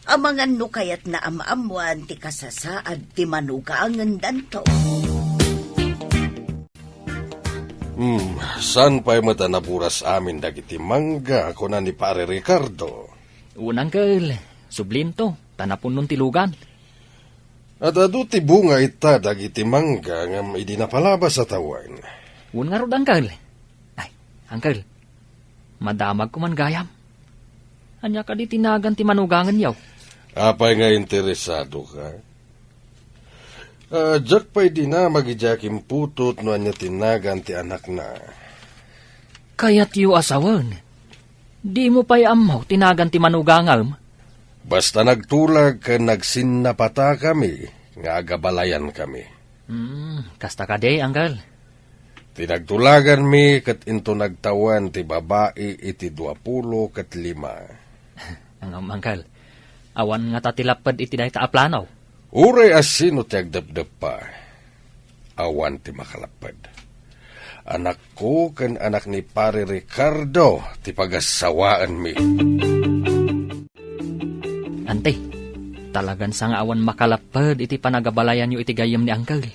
Amangan no kayat na amaamuan ti kasasaad ti manugangan danto. San pa'y mata naburas amin dagiti mangga ako na ni Pare Ricardo? Unang kel, sublinto, tanapon nun tilugan. At adu ti bunga ita dagiti mangga ngam idi napalabas sa tawan. Un nga rod, Uncle. Ay, Uncle, madamag ko man gayam. Anya ka di tinagan ti manugangan yaw. Apay nga interesado ka? Jack pa'y di na magijakim putot no anya tinagan ti anak na. Kayat yu asawan. Di mo pa'y amaw tinagan ti manugangam. Basta nagtulag ka nagsinapata kami, nga agabalayan kami. Kasta ka day, Anggal. Tinagtulagan mi kat into nagtawan ti babae iti 25. Ang Anggal, awan nga tatilapad iti day taaplanaw. Uray asino ti agdapdap pa. Awan ti makalapad. Anak ko kan anak ni Pare Ricardo ti pagasawaan mi. Ante, talagan sa nga awan makalapad iti panagabalayan nyo iti gayam ni Anggal.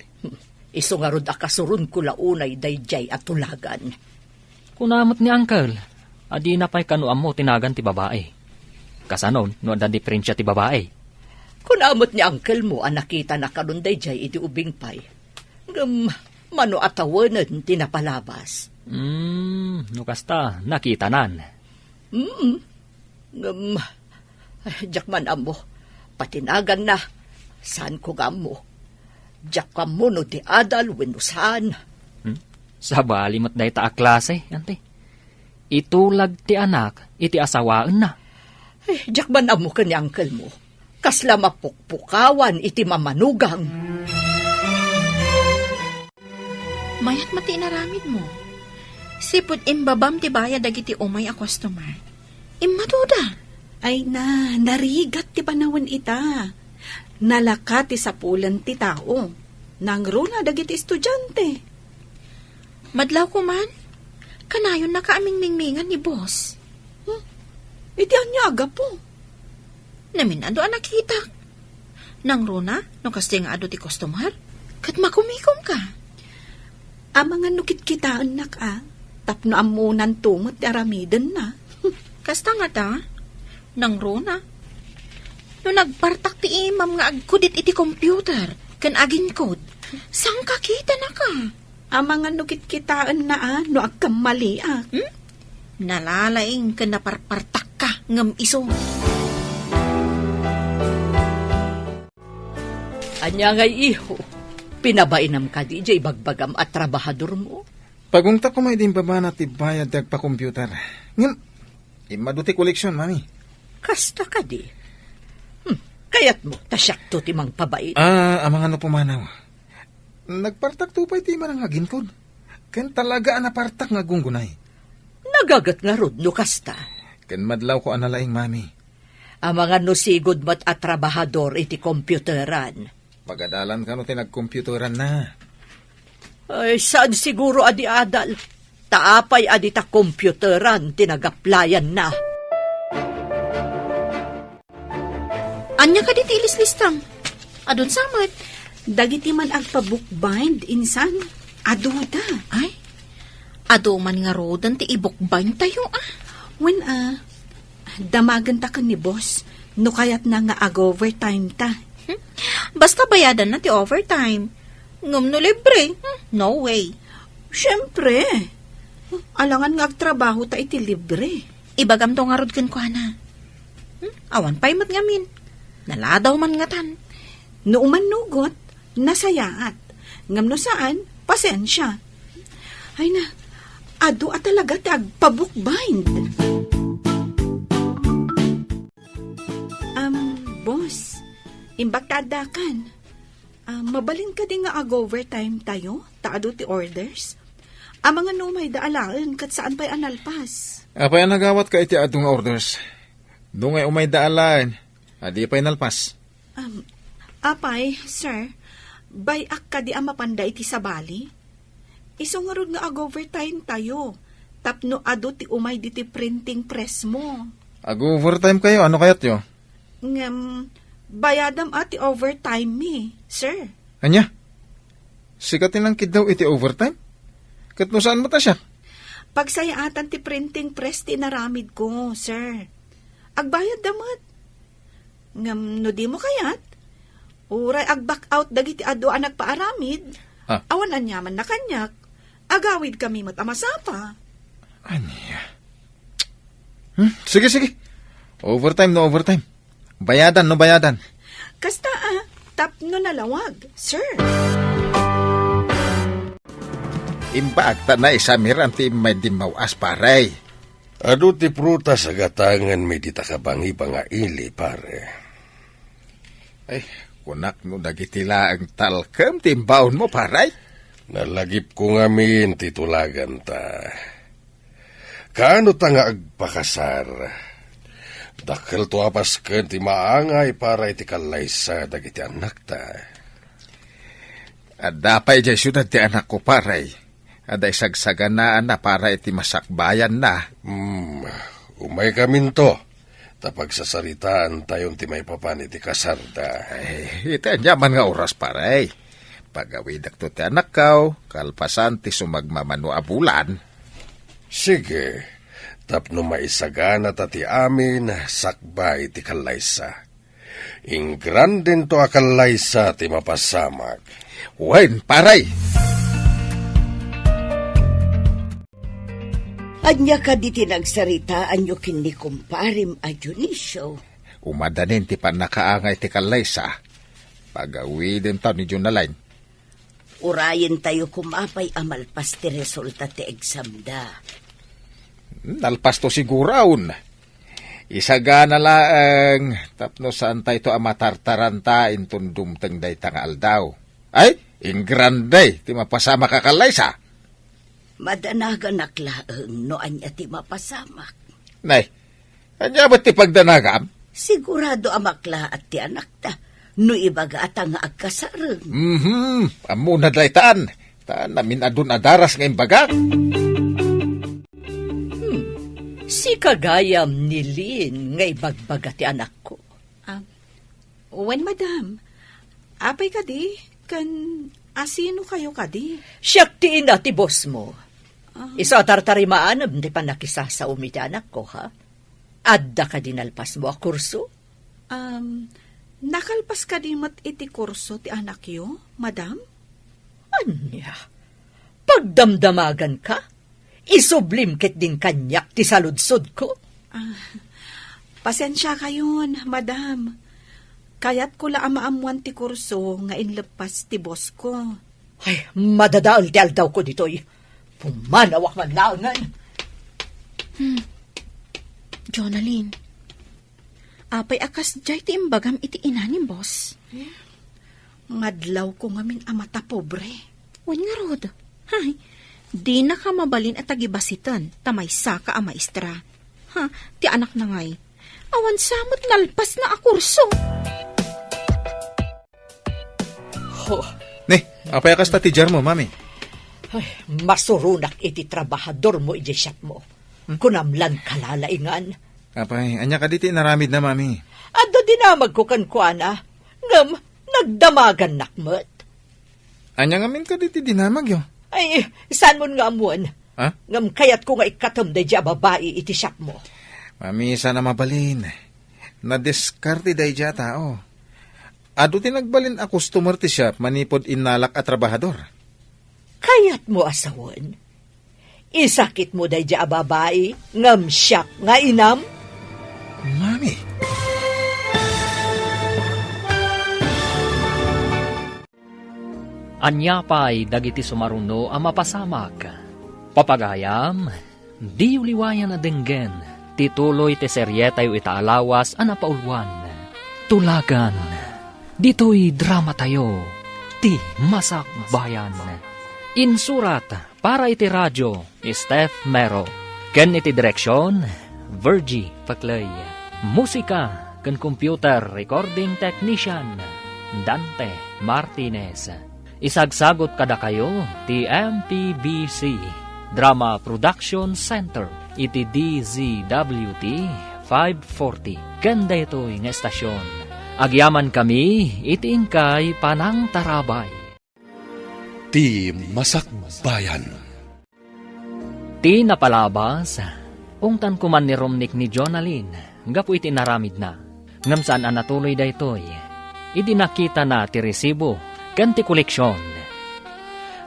Iso nga rod akasurun ko launay dayjay at tulagan. Kunamot ni Anggal, adi na pa'y kanuam mo tinagan ti babae. Kasanon, no da diferensya ti babae. Kunamot ni uncle mo ang nakita na karon dayjay iti ubing pay. Mano atawanan tinapalabas. No kasta, nakita nan. Jakman amo, patinagan na. Saan ko gamo? Jakam mo no ti adal wenno saan. Sa balimot day ta klase, ante. Itulag ti anak, iti asawaan na. Jakman amo ka ni uncle mo. Kasla mapukpukawan iti mamanugang. Mayat mati inaramid mo. Sipod imbabam ti baya dagiti umay a customer. Immaduda. Ay na, narigat ti panawan ita. Nalaka ti sapulan ti tao. Nangruna dagiti estudyante. Madlaw ko man, kanayon na kaaming mingmingan ni boss. Iti anyaga po. Namin ado ang nakita. Nangruna, no kasi nga ado ti customer, kat makumikom ka. Mga nukit-kitaan na ka, tapno amunan tumot ti aramidan na. Kasta nga ta, nangruna. No nagpartak ti imam nga agkudit iti computer, kan agin code, sang kakita na ka? Mga nukit-kitaan na no agkamali Nalalaing ka naparpartak ka ngam iso. Anya ngay iho, pinabainam ka DJ bagbagam at trabahador mo. Pagungta ko may din baba na tibayad dag pa computer. Ngam, imaduti koleksyon, mami. Kasta ka di. Kayat mo, tasyak to timang pabait. Amang ano pumanaw. Nagpartak tupay ti man ang aginkod. Ken talaga anapartak nga gunggunay. Nagagat nga rod no kasta. Ken madlaw ko analaing, mami. Ang mga nusigod mat at trabahador iti computeran. Pagadalan ka no tinagkomputeran na. Ay, saan siguro adi adal? Taapay adi ta computeran tinagaplayan na. Anya ka ditilis listam? Adun samat. Dagiti man agpa-bookbind, insan. Aduda. Ay, ado man nga rodan ti ibukbain tayo When damagan ta ka ni boss, no kayat na nga ag-overtime ta. Basta bayadan na ti overtime. Ngum no libre. No way. Siyempre. Alangan nga agtrabaho ta iti libre. Ibagam to nga rod kan ko na. Awan pa'y mat ngamin. Naladaw man nga tan. No umanugot, nasayaat. Ngam no saan, pasensya. Ay na, ado at talaga ti agpabukbind. Boss, imbagtadakan. Mabalin ka din nga ag-overtime tayo, taado ti orders. Mga numay daalaan kat saan pa'y analpas. Apay nagawat ka iti adong orders. Dungay umay daalaan, adi pa'y nalpas. Apay, sir, bayak ka di mapanda iti sabali. Isungarod nga ag-overtime tayo. Tapno ado ti umay di ti printing press mo. Ag-overtime kayo, ano kayat yo? Bayadam ati overtime mi, sir. Anya? Sikatin lang kid daw iti overtime? Kat no saan mo ta siya? Pagsayaatan ti printing press ti naramid ko, sir. Agbayad damat. No di mo kayat? Uray ag-back out dagiti ado ang nagpaaramid. Awan anyaman na kanyak. Agawid kami matamasapa. Anya? Sige. Overtime no overtime. Bayadan no bayadan. Kasta tapno nalawag, sir. Impaakta na isamir ang ti may dimawas paray. Ado ti prutas agatangan may ditakabangi pa nga ili, pare. Ay, kunak no dagitila ang talkam, timbaon mo, paray. Nalagip ko nga min titulagan ta. Kaano ta nga agpakasar? Dakkel to apas ken ti maangay para iti kalaysa dagiti anak ta. At dapay jay syudad ti anak ko, paray. Aday sagsaganaan na para iti masakbayan na. Umay kamin to. Tapag sasaritaan tayon ti may papan iti kasarda. Ay, ito yaman nga oras, paray. Pagawidak to ti anak kaw, kalpasan ti sumagmamano abulan. Sige, tapno maisagana ta ti amin, sakbay ti kalaysa. Ingran din to akalaysa ti mapasamag. Wen, paray! Anya ka di tinagsaritaan nyo kini kumparim a Dionisio. Umadanin ti panakaangay ti kalaysa. Pagawidin tayo ni Junalain. Urayin tayo kumapay amalpas ti resulta ti exam da. Nalpas to siguraon. Isagana laang tapno saan tayo to amatartaranta intun dumteng day tangal daw. Ay, ingranday ti mapasama ka kalaysa. Madanagan naklaang no anya ti mapasamak. Nay, anya ba't ti pagdanagam? Sigurado amakla at ti anak ta. No ibaga at ang agkasarang. Amuna daytaan. Taan namin adun adaras ngayong baga. Si kagayam ni Lin ngay bagbaga ti anak ko. Wen, madam, apay ka di, kan asino kayo ka di? Siyak ti ina ti boss mo. Isa tartarimaanam di pa nakisa sa umiti anak ko, ha? Adda ka dinalpas mo a kurso? Nakalpas ka di mat iti kurso ti anak yo, madam? Anya? Pagdamdamagan ka? Isublim ket din kanyak ti saludsod ko? Pasensya kayon, madam. Kayat ko la amaamuan ti kurso nga inlepas ti boss ko. Ay, madadaol ti aldaw ko ditoy. Pumanawak man laangan. Jonalyn, apay akas jay ti imbagam iti inanim, boss. Madlaw ko ngamin amata pobre. Wan nga rod. Hay, di na ka mabalin at tagibasitan, tamay saka a maestra. Ha, ti anak na ngay. Awan samot nalpas na a kurso. Ne, apay akas tatijar mo, mami. Ay, masurunak iti trabahador mo iti shop mo. Kunamlan kalalaingan. Apay, anya ka diti naramid na, mami. Ado dinamag ko kankwana. Ngam, nagdamagan nakmet. Anya ngamin ka diti dinamag yo. Ay, saan mo nga amuan? Ha? Ngam kayat ko nga ikatam da dya babae iti shop mo. Mami, sana mabalin. Nadiskarte day dya tao. Ado tinagbalin a customer ti shop manipod inalak at trabahador. Kayat mo asawan. Isakit mo day dya babae, ngam siyak nga inam. Mami. Anya pa'y dagiti sumaruno ang mapasamak. Papagayam, di uliwayan na denggen, tituloy te seryetayo itaalawas ang napaulwan. Tulagan, dito'y drama tayo, ti Masak Bayan. Insurat para iti radyo, Steph Mero. Ken iti direksyon, Virgie Paclay. Musika, ken computer recording technician, Dante Martinez. Isagsagot kada kayo, ti MPBC, Drama Production Center, iti DZWT 540. Ganda ito'y nga estasyon. Agyaman kami, iti ingkay Panang Tarabay. Ti Masak Bayan. Ti napalabas, ungtan kuman ni Romnick ni Jonalyn, gapu iti naramid na. Ngam saan anatuloy da ito'y, iti nakita na ti resibo, kan ti koleksyon.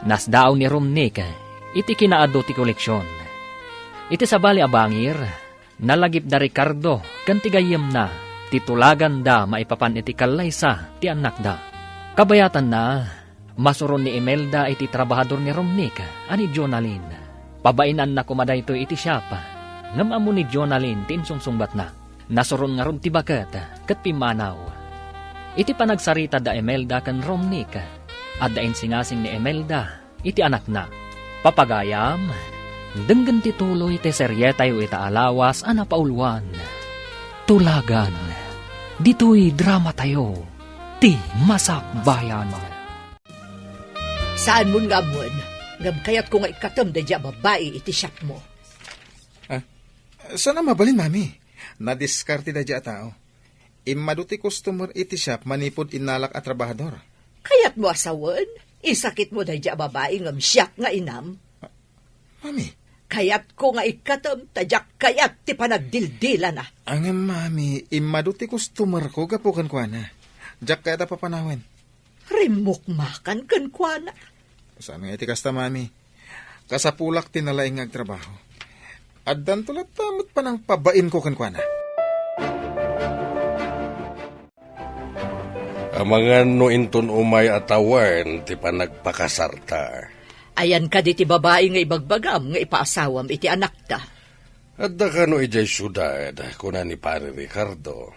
Nasdaaw ni Romnick, iti kinaado ti koleksyon. Iti sabali abangir, nalagip da Ricardo, kan ti gayem na, titulagan da maipapan iti kalaysa ti anak da. Kabayatan na, masuron ni Imelda iti trabahador ni Romnick, ani Jonalyn. Pabainan na kumada ito iti shop. ngam amo ni Jonalyn tinsungsungbat na. Nasuron nga ron ti baket, kat pimanaw. Iti panagsarita da Imelda kan Romnick, at dain singasing ni Imelda, iti anak na. Papagayam, denggan ti tuloy ti seryetayo ita alawas ana paulwan. Tulagan, dito'y drama tayo, ti masakbayan. Saan mo nga mo? Ngam kayat ko nga ikatam da dya babae iti shop mo. Sana mabalin, mami. Nadiskarte da dya tao. Imaduti customer iti shop manipod inalak at trabahador. Kayat mo asawan? Isakit mo da dya babae ngam siyak nga inam. Mami, Kayat ko nga ikatam, tadyak kayat ti panagdildila na. ang mami, imaduti customer ko gapukan ko na. Diyak kaya ta papanawen. Rimukmakan kan kwa na. Saan nga iti kasta, mami? Kasapulak tinalaing agtrabaho. Addan tulat tamot pa ng pabain ko kan kwa na. Amangan no inton umay atawan, ti panagpakasarta. Ayan ka di ti babae nga ibagbagam nga ipaasawam iti anak ta. At da kano ijay syudad, kuna ni pare Ricardo.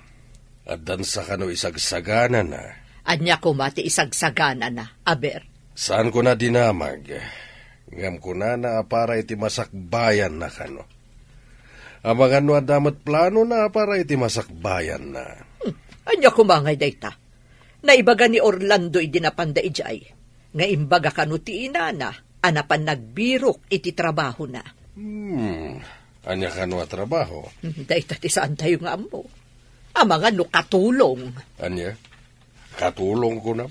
At dan sa kano isagsagana na. Anya ko mati isagsagana na, aber. Saan ko na dinamag? Ngam ko na para iti masakbayan na kano. Amangan no adamat plano na para iti masakbayan na. Anya ko mangay dayta. Naibaga ni Orlando idinapanda ijay. Nga imbaga kano ti inana, anapan nagbirok iti trabaho na. Anya kano a trabaho? Dayta ti saan tayo nga mo. Amangan no katulong. Anya? Katulong ko na?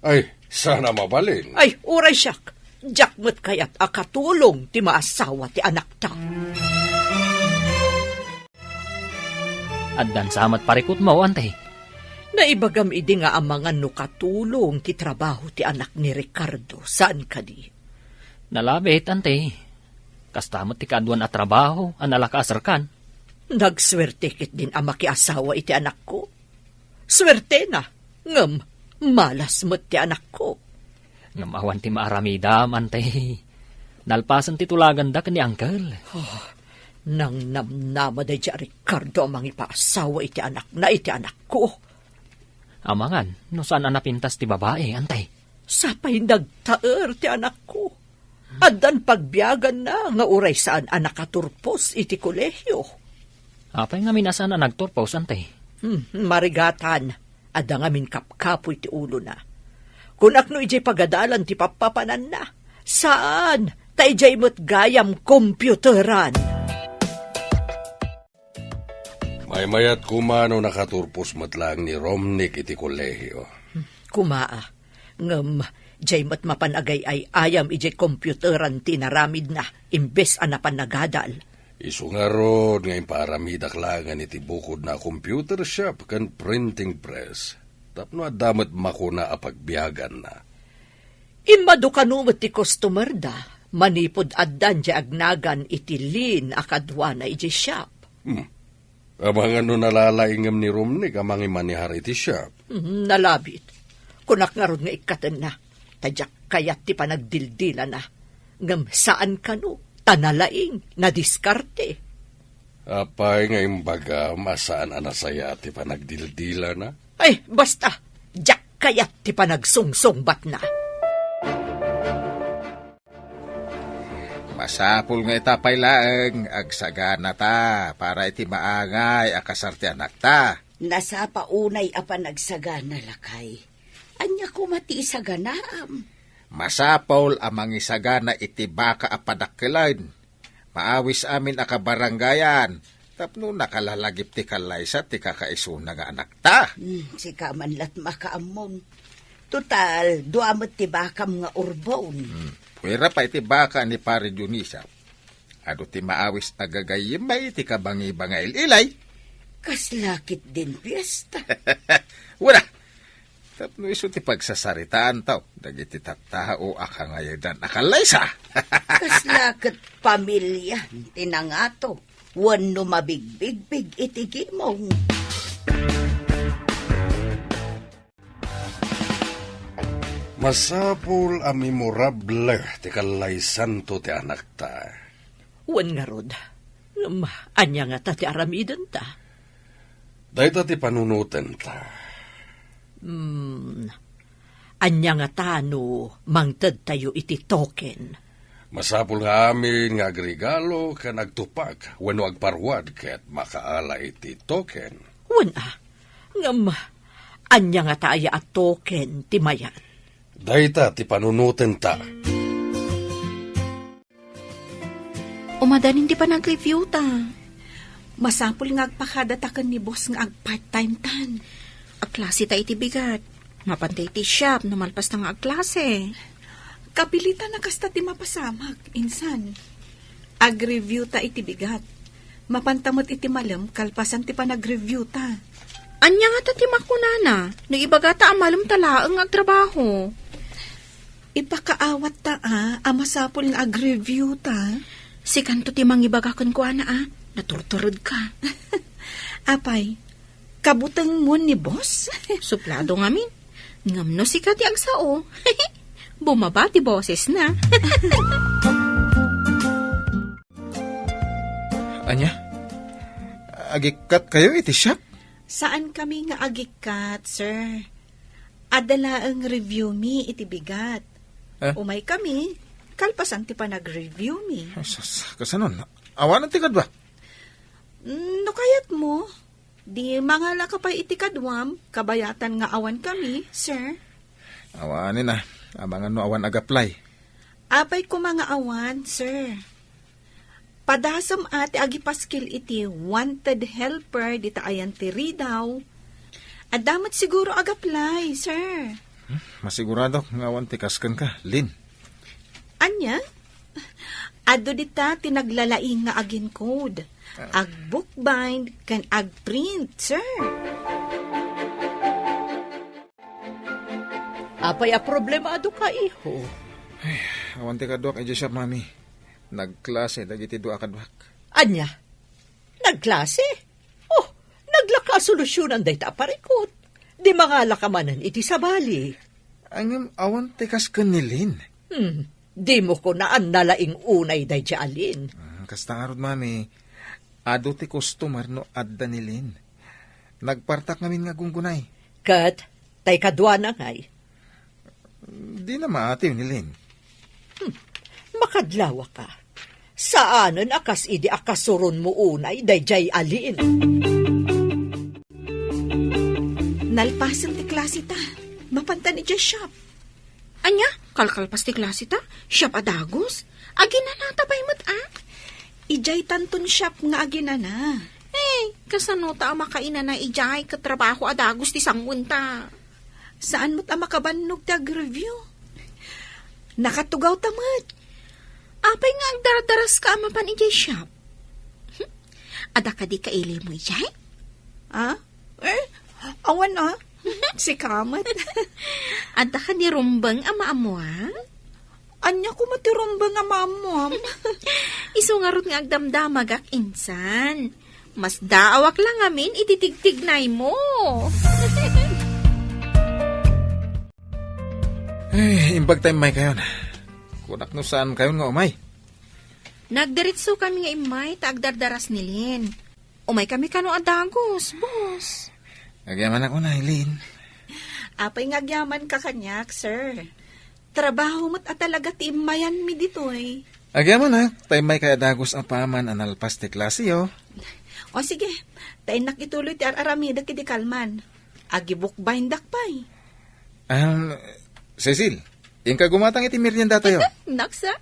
Ay, sana mabalin. Ay, uray siyak. Jakmat kayat a katulong ti maasawa ti anak ta. At dan samat parikot mo, antay. Naibagam idi nga amangan no katulong ti trabaho ti anak ni Ricardo. Saan ka di? Nalabit, antay. Kastamot ti kaduan at trabaho, analakaasar kan. Nagswerte kit din ama ki asawa iti anak ko. Swerte na. Ngam, malas mo't ti anak ko. Ngamawan ti maaramidam, antay. Nalpasan ti tulagan da ni Uncle. Nang namnama da dya Ricardo amang ipaasawa iti anak na iti anak ko. Amangan, no saan anapintas ti babae, antay. Sapay nagtaer ti anak ko. Adan pagbiyagan na nga uray saan anak katurpos iti kolehyo. Apay nga minasan na nagturpaws, antay. Marigatan, ada nga min kapkapoy ti ulo na. Kunak no ijay pagadalan ti papapanan na. Saan? Ta ijay mo't gayam kompyuteran. May mayat kumano nakaturpos matlang ni Romnick iti kolehyo. Kumaa, ngam, jay mo't mapanagay ay ayam ijay kompyuteran ti naramid na, imbes anapan nagadal. Isu nga rod nga iparamidak langan iti bukod na computer shop kan printing press. Tapno adamat makuna apagbiyagan na. Imado kanumot ti customer da, manipod addan di agnagan iti lin akadwa na iti shop. Amang ano nalalaingam ni Romnick amang imanihar iti shop. Nalabit. Kunak nga ron nga ikatan na, tadyak kayat ti panagdildila na. Ngam saan kanu, tanalaing, nadiskarte. Apay nga imbaga masaan anasaya ti panagdildila na? Ay, basta, jak kayat ti panagsungsungbat na. Masapul nga itapay laeng, agsagana ta, para iti maangay, akasarte anak ta. Nasa paunay apan nagsagana lakay. Anya ko mati isaganaam. Masapol amang isagana iti baka apadakkilain. Maawis amin akabaranggayan. Tapno nakalalagip ti kalaysa ti kakaisuna nga anak ta. Si kamanlat makaamon. Total, duamot ti bakam nga urbon. Pwera pa iti baka ni pare Dionisa. Ado ti maawis agagayim may iti kabangi-bangail ilay. Kaslakit din piyesta. Wala. Tapno iso ti pagsasaritaan tao. Dagiti tattao akangayadan akalaysa. Kaslakit pamilya, tinangato. Wano mabigbig-big itigimong. Masapul a memorable ti kalaysan to ti anak ta. Wan nga rod, Anya nga ta ti aramiden ta. Dahita ti panunutan ta. Anya nga ta no mangted tayo iti token. Masapul nga amin nga agregalo ka nagtupag wano agparwad ket makaala iti token. Wala. Ngam, anya nga taaya at token ti mayat. Dahita ti panunutan ta. Umadanin di pa nag-review ta. Masapul nga agpakadatakan ni boss nga ag part-time tan. Agklase ta iti bigat. Mapantay ti shop, namalpas na nga agklase. Kapilitan na kasta ti mapasamag, insan. Ag-review ta iti bigat. Mapantamot iti malam, kalpasan ti pa nag-review ta. Anya nga ta ti makunana, no ibaga ta amalum talaang agtrabaho. Ipakaawat ta amasapul nga ag-review ta. Si kanto ti mangibagakan ko ana naturturod ka. Apay, kabutang mo ni boss? Suplado ngamin. Ngam no si Kati agsao. Bumaba ti boses na. Anya? Agikat kayo iti shop? Saan kami nga agikat, sir? Adala ang review mi iti bigat. Umay kami, kalpasan ti pa nag-review mi. Kasanon? Awanan ti kadwa? No kayat mo, di mangala ka pa iti kadwam, kabayatan nga awan kami, sir. Awanin na. Abangan no awan ag-apply. Apay ko mga awan, sir. Padasam ati agipaskil iti wanted helper dita ayan ti Ridaw. Adamat siguro ag-apply, sir. Masigurado nga awan ti kaskan ka, Lin. Anya? Ado dita tinaglalaing nga agin code. Ag bookbind kan ag print, sir. Apay a problemado ka, iho. Awan ti kadwak iti shop, mami. Nagklase, dagiti dua kadwak. Anya? Nagklase? Oh, naglaka solusyonan day ta parikot. Di mangala ka manan iti sabali. Angam awan ti kaskan ni Lin. Di mo ko naan nalaing unay day ti alin. Kasta nga rod, mami. Ado ti customer no adda ni Lin. Nagpartak ngamin nga gunggunay. Kat, tay kadwa na ngay. Di na maatiw ni Lin. Makadlawa ka. Saanan akas idi akasuron mo unay day jay alin. Nalpasan ti klase ta. Mapantan iti shop. Anya, kalkalpas ti klase ta, shop adagos. Aginana tabay mat Ijay tanton shop nga aginana. Kasano ta makaina na ijay katrabaho adagos ti sangwenta. Saan mo't makabannog ti ag-review? Nakatugaw tamat. Apay nga ang daradaras ka amapan ijay shop. Ada ka di kaili mo ijay? Awan si Kamat. Ada ka di rumbang ama amo Anya ko matirumbang nga mamam. Isungarot nga agdamdamag ak insan. Mas daawak lang amin ititigtignay mo. Imbag tayo may kayon. Kunak no saan kayon nga umay. Nagdiritso kami nga imay taagdardaras ni Lin. Umay kami kano adagos, boss. Nagyaman ako na, Lin. Apay ngagyaman ka kanyak, sir. Trabaho mo't talaga ti imayan mi ditoy. Agyaman na, tayo may kaya dagos ang paman analpas ti klase yo. O sige, tayo nakituloy ti aramida kiti kalman. Agibuk bindak pa'y. Cecil, yung kagumatang iti merienda tayo. Naksa,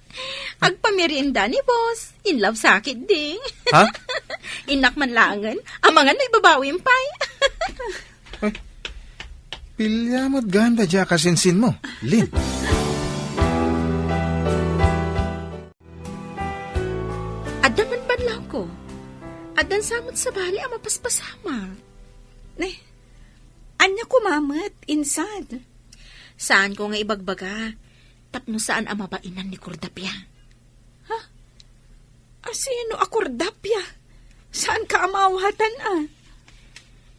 agpamerienda ni boss. In love sakit ding. Ha? Inak man langan, amangan na ibabawin pa'y. Pilya mo't ganda dya kasinsin mo, Lin. Adan man banlaw ko. Adan samot sa bali ang mapaspasama. Anya kumamat, insad. Saan ko nga ibagbaga? Tapno saan ang mabainan ni Cordapia? Asino akordapya? Saan ka amawatan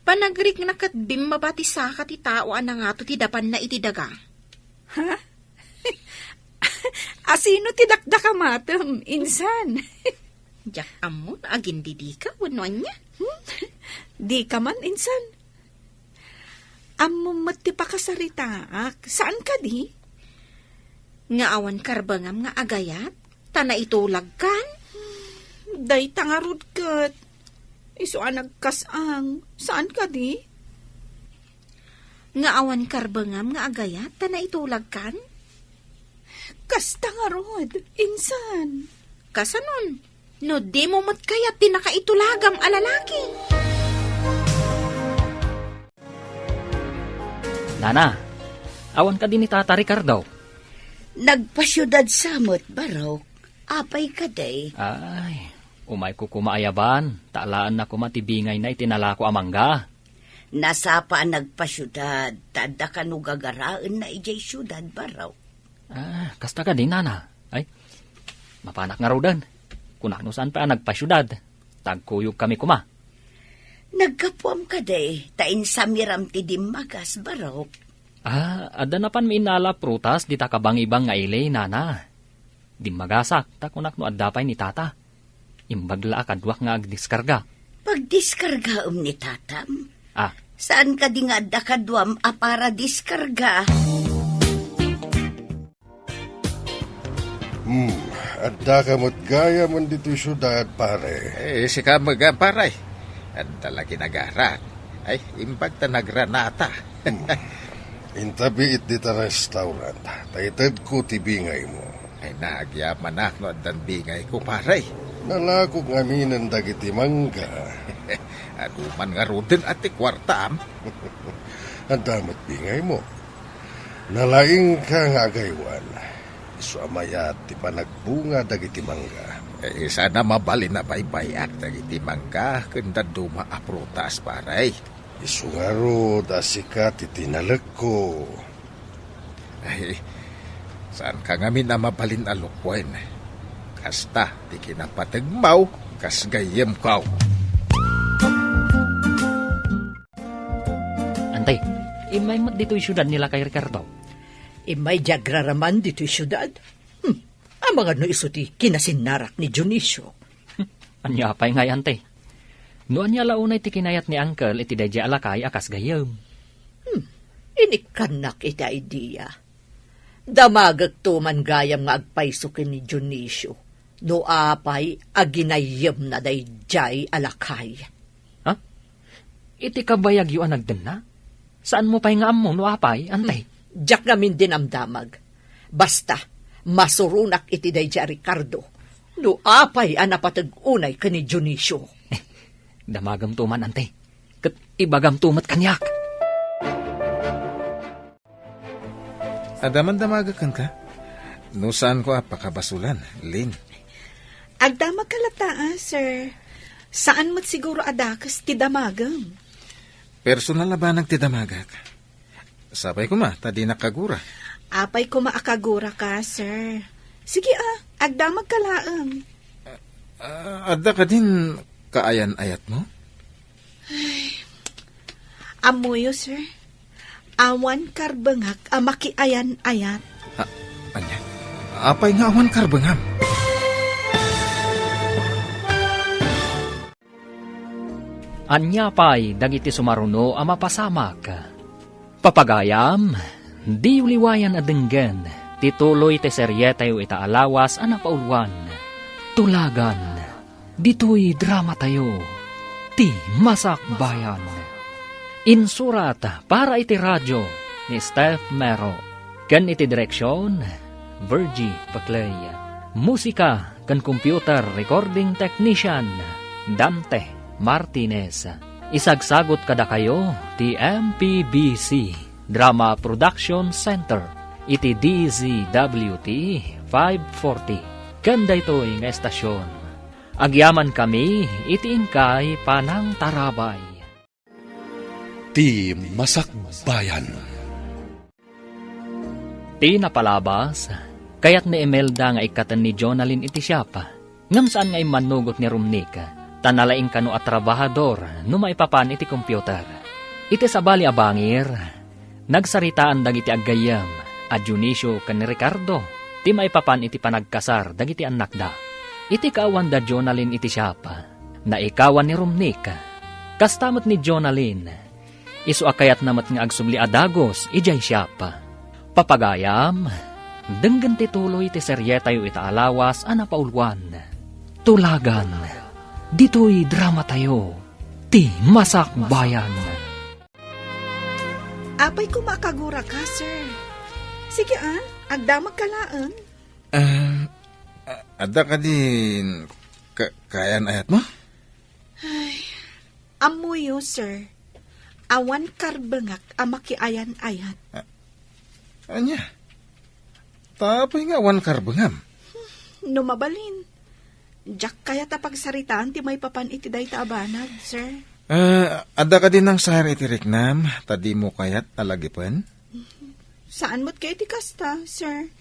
Panagrik na katbim mabati saka ti tao na nga to ti dapan na iti daga. Asino ti dakdakamatem, insan? Jak amon, agin di ka, wanuan niya. Di ka man, insan. Amo mati pa kasaritaak. Saan ka di? Nga awan karbangam nga agayat, tana itulag kan. Day tangarod kat. Iso nagkasang. Saan ka di? Nga awan karbangam nga agayat, tana itulag kan. Kas tangarod, insan. Kasanon, no di mo mat kayat tinakaitulagam alalaki. Nana, awan ka din ni Tata Ricardo. Nagpasyudad samot, Barok. Apay ka day. Ay, umay ko kumaayaban. Taalaan na kumatibingay na itinala ko amangga. Nasapa nagpasyudad. Tada ka no gagaraan na ijay syudad, Barok. Kasta ka din, Nana. Ay, mapanak nga rodan. Kunak no saan pa nagpasyudad. Tagkuyog kami kuma. Nagkapuam ka day. Tain samiram ti dimagas, Barok. Ada na pan minala prutas di ta kabang-ibang nga ilay, Nana. Di magasak, ta kunak no addapay ni Tata. Imbagla akadwak nga agdiskarga. Pagdiskarga ni tatam? Ah, Saan ka di nga adda kadwam para diskarga? Adda ka mo't gaya man dito syudad, pare. Si kamaga, paray. At talagi nagarat. Ay, imbag ta nagranata. Intabi it dita restaurant. Taited ko tibingay mo. Ay, nagyaman na no at bingay ko, paray. Nalakog ngaminan dagiti mangga. Aduman nga rodin at ikwartam. Ang damat bingay mo. Nalaing ka nga agaywan. Isu amayat ti panagbunga dagiti mangga. Sana mabalin na baybayak dagiti mangga kanda duma aprutas, paray. Isu nga ro dasikat iti nalag ko. Ay, saan ka ngamin na mabalin alukwen? Kasta, di kinapatagmaw, kas gayem kaw. Antay, imay mat dito'y syudad nila kay Ricardo. Imay jagraraman dito'y syudad. Ang mga no iso ti kinasinarak ni Dionisio. Anya pa'y ngay, antay. Noan niya launay ti kinayat ni Uncle iti dadya alakay akas gayam. Inikanak ita idea. Damagag tuman gayam nga agpaysukin ni Dionisio. No apay aginayam na dayjay alakay. Ha? Iti kabayag yu anagden na? Saan mo pa'y nga ammo no apay, antay? Diyak namin din ang damag. Basta, masurunak iti dayjay Ricardo. No apay anapatag-unay ka ni Dionisio. Damagam tuman, ante. Kat ibagam tumat kanyak. Adaman damaga kang ka? No saan ko apakabasulan, Lin? Agdamag kalata, sir. Saan mo't siguro adakas ti damagam? Personal na ba nagtidamagak? Sabay ko ma, tadi nakagura. Apay ko maakagura ka, sir. Sige agdamag kalaang. Adda ka din kaayan-ayat mo? Amuyo, sir. Awan karbangak makiayan-ayat. Anya? Apay nga awan karbangam. Anya pa'y dagiti sumaruno a mapasamak. Papagayam, di uliwayan adenggen, tituloy te seryetayo itaalawas a napauluan. Tulagan, dito'y drama tayo, ti Masak Bayan. Insurat para iti radyo ni Steph Mero. Kan iti direksyon, Virgie Paclay. Musika kan computer recording technician, Dante Martinez. Isagsagot kada kayo ti MPBC Drama Production Center iti DZWT 540. Kanda ito'y nga estasyon. Agyaman kami iti ingkay Panang Tarabay. Ti Masak Bayan. Ti napalabas, kayat ni Imelda nga ikatan ni Jonalyn iti siyapa. Ngam saan nga imanugot ni Rumnik, tanalaing kano at trabahador no maipapan iti computer. Iti sabali abangir, nagsaritaan dagiti aggayam, a Dionisio kan ni Ricardo, ti maipapan iti panagkasar dagiti anak da. iti kaawan da Jonalyn iti siyapa, na ikawan ni Romnick. Kastamot ni Jonalyn, isu akayat namat nga agsubli adagos, ijay siyapa. Papagayam, denggan ti tuloy ti seryeta yu itaalawas anapaulwan. Tulagan, dito'y drama tayo, ti Masakbayan. Apay ko makagura ka, sir. Sige agdamag kalaan. Ada ka din kayan ayat mo? Amuyo, sir. Awan karbengak amakiayan ayat. Anya? Tapay nga wan karbengam. Numabalin. Jack kaya tapagsaritaan ti may papan iti day taabanag, sir. Ada ka din ng sahar iti riknam, tadi mo kayat alagipan? Saan mo't kayo ti kasta, sir?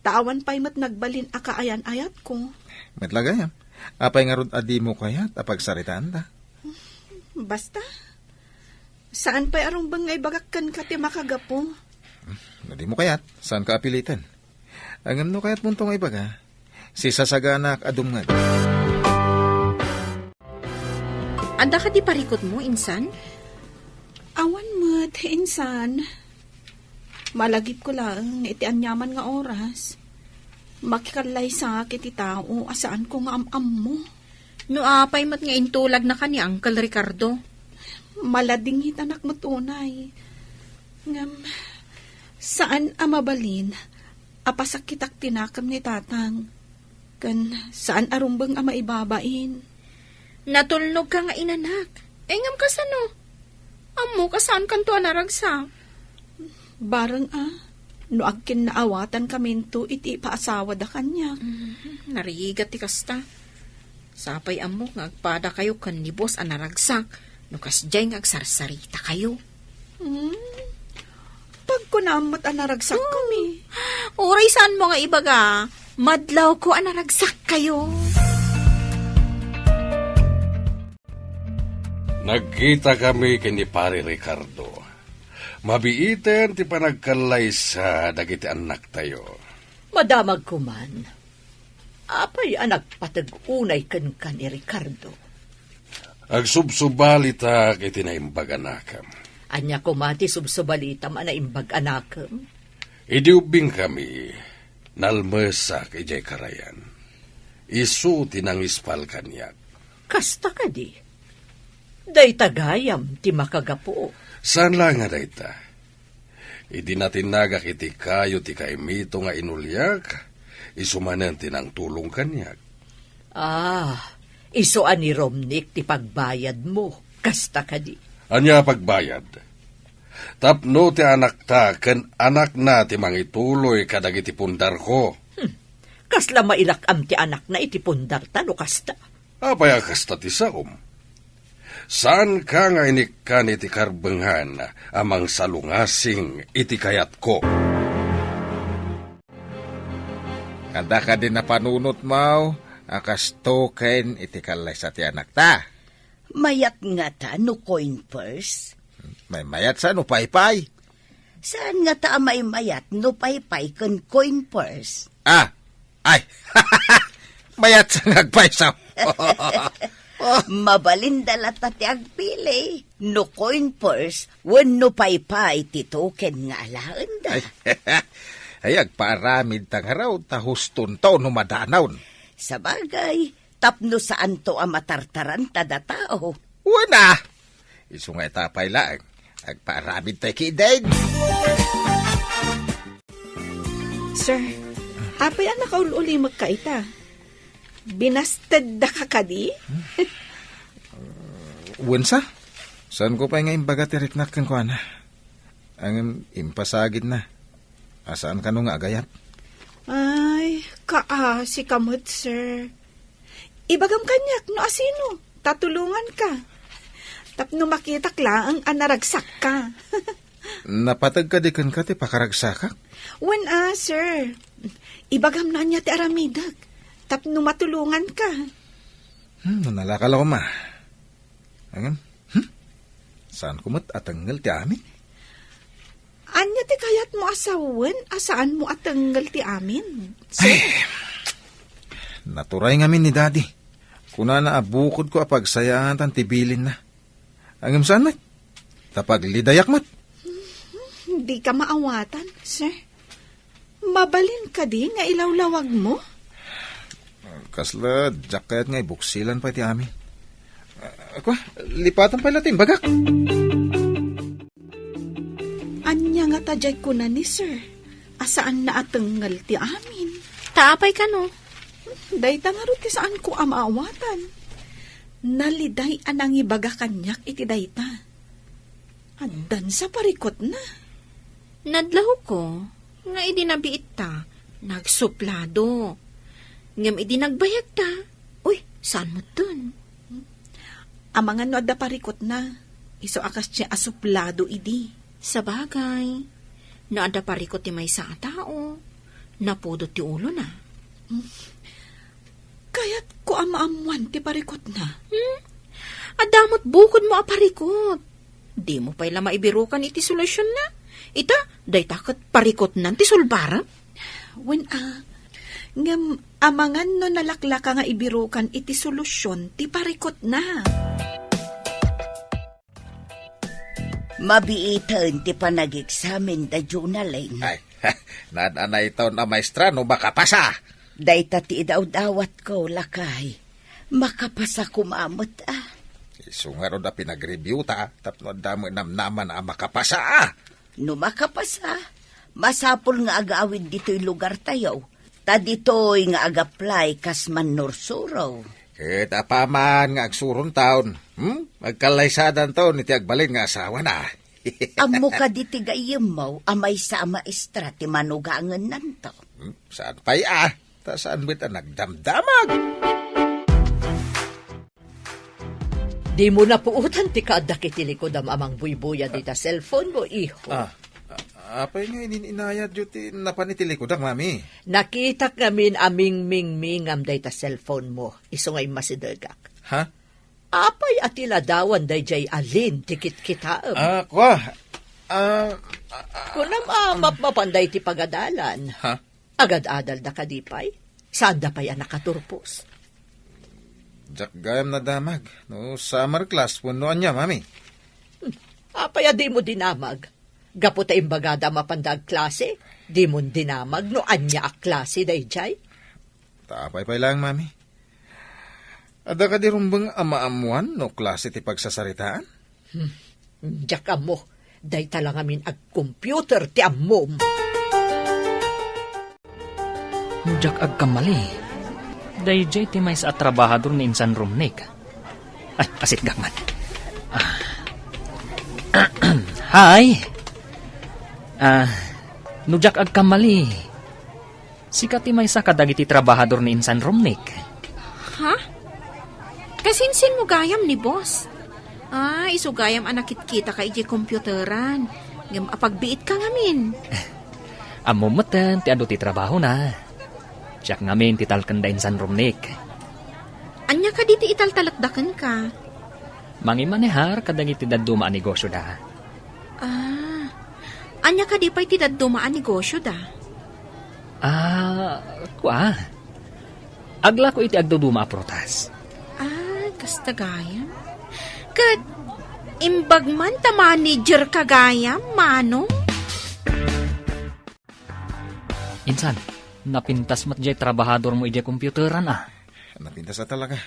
Tawan pa'y mo't nagbalin akaayan ayat ko. Metlagayam. Apay nga rod adi mo kayat apagsaritaan ta? Basta. Saan pa'y arong bangay bagakkan ka ti makagapo? Nadi mo kayat, saan ka apilitan? Ang no kayat muntong ay baga, si sasaganak adumngad. Anda ka di parikot mo, insan? Awan mo't, insan. Malagip ko lang iti anyaman nga oras. Makikalay sa iti tao, asaan ko nga am mo. No apay mat nga intulag na ka ni Uncle Ricardo. Malading hitanak mo tunay. Ngam, saan amabalin? Apasakitak tinakam ni tatang. Kan saan arumbang ama ibabain? Natulnog ka nga inanak. Engam ka sano? Amo ka saan kanto anaragsak? Barang no agkin naawatan kaminto iti paasawa da kanya. Narigat ti kasta. Sapay amo nga agpada kayo kan ni boss anaragsak. No kasjay nga agsarsarita kayo. Pag kunamot anaragsak kami. Oray saan mo nga ibaga? Madlaw ko anaragsak kayo. Nagkita kami kini Pare Ricardo. Mabiiten ti panagkalay sa dagiti anak tayo. Madamag kuman. Apay anak patag-unay kan ni Ricardo. Agsubsubali ta kiti naimbag anakam. Anya kumati subsubalitam ana imbag anakam. Idiubing kami, nalmesak ijay karayan. Isu tinangispal kanyak. Kasta ka di. Day tagayam ti makagapo. Saan lang nga dayta? Idi natin nagak iti kayo ti kaimito nga inulyak, isumanen tinang tulong kanyak. Iso ani Romnick ti pagbayad mo. Kasta ka di. Anya pagbayad? Tapno ti anak ta, ken anak na ti mangituloy kadag iti pundar ko. Kasla mailakam ti anak na iti pundar ta no kasta. Apay kasta ti saom. Saan ka nga inikan iti karbenghan amang salungasing iti kayat ko? Kada ka din na panunot mo, akas token iti kalay sa ti anak ta. Mayat nga ta no coin purse. May mayat sa no paypay. Saan nga ta may mayat no paypay kan coin purse? Ay, mayat sa nagpay sa. Mabalindala ti agpili. No coin purse, no paypay ti token nga alaan da. Ay, agparamid tang araw, tahuston to no madanawn. Sa bagay, tapno saan to matartaran tada tao. Wana! Isu nga itapay lang, agparamid tayo kidaig. Sir, apay nakaululi magkaita. Binasted da ka kadi? Wensa? Saan ko pa nga imbaga tiriknak kang kuana? Ang impasagid na. Asaan ka nung agayat? Ay, kaasi kamot, sir. Ibagam kanyak, no asino? Tatulungan ka. Tapno makitak lang ang naragsak ka. Napatag ka di kan ka ti pakaragsakak? Wan sir. Ibagam na niya ti aramidag. Tapno matulungan ka. Nalakala ko ma. Angam? Saan kumot atanggal ti amin? Anya ti kayat mo asawan? Asaan mo atanggal ti amin? Sir? Ay, naturay ngamin ni Daddy. Kuna na abukod ko apagsayahan tan tibilin na. Ang imsan mat, tapag lidayak mat. Hindi ka maawatan, sir. Mabalin ka di nga ilawlawag mo. Kasla, jacket nga ibuksilan pa iti amin. Ako, lipatan pa latin, bagak. Anya nga tajay ko na ni sir. Asaan na atenggal ti amin. Taapay ka no. Dayta nga ro ti saan ko amaawatan. Naliday anang ibaga kanyak iti dayta. Addan sa parikot na. Nadlaho ko, nga idinabiit ta, nagsuplado. Ngam idinagbayag ta. Uy, saan mo dun? Amangan no adda parikot na. Iso akas siya asuplado idi. Sa bagay, naada parikot ti may sa tao, napudot ti ulo na. Kaya't ko amaamuan ti parikot na. Adamot bukod mo aparikot. Di mo pa'y lama ibirukan iti solusyon na. Ita, day takot parikot nan ti sulbara. When ngam amangan no nalaklaka nga ibirukan iti solusyon ti parikot na. Mabiitan ti panag-examen da journaling. Ay, nadanay ito na maestra no makapasa. Dayta ti idaw-dawat ko, lakay. Makapasa kumamot Isungaro da pinag-review ta, tapno damo namnaman na makapasa. No makapasa, masapol nga agawid dito'y lugar tayo. Ta dito'y nga agaplay kas manursuraw. Kita pa man nga agsurong taon. Magkalaysadan taon iti agbalin nga asawa na. Amo ka diti gayem mo, amay sa maestra ti manugangan nanto. Saan pa'y Ta saan bita nagdamdamag? Di mo na puutan ti kaada kitilikod amang buybuya dita cellphone mo, iho. Apay nga ininayad yun ti napanitilikod ang mami. Nakita kamin aming mingmingam dayta cellphone mo. Iso ngay masidagak. Ha? Apay atila dawan dayjay alin tikit kitaam. Kwa. Kunam mapanday ti pagadalan. Ha? Agad-adal na kadipay. Saan da pa'y nakaturpos? Jak gayam na damag. No, summer class punuan niya, mami. Apay di mo dinamag. Gapo ta imbagada mapandag klase. Di mo dinamag no anya a klase dayjay. Tapay lang, mami. Ada ka di rumbang amaamuan no klase ti pagsasaritaan? Diyak mo. Day talang amin ag-computer ti amom. Mujak ag kamali. Dayjay ti may sa trabahador ni Insan Rumnik. Ay, asit gakman. Hi! Nujak ag kamali. Sikat ti may sa kadagiti trabahador ni Insan Rumnik. Ha? Kasinsin mo gayam ni boss. Isugayam anakit kita ka iji komputeran. Ngam apagbiit ka ngamin. Amumatan ti ado ti trabaho na. Siyak ngamin ti talkanda Insan Rumnik. Anya ka diti italtalakdakan ka. Mangimanehar kadagiti daduma a negosyo da. Anya ka di pa'y ti daduma a negosyo da. Kwa. Agla ko iti agduduma a protas. Kastagayam. Kat, imbagman ta manager kagayam, manong? Insan, napintas mat jay trabahador mo iti komputeran Napintas na talaga.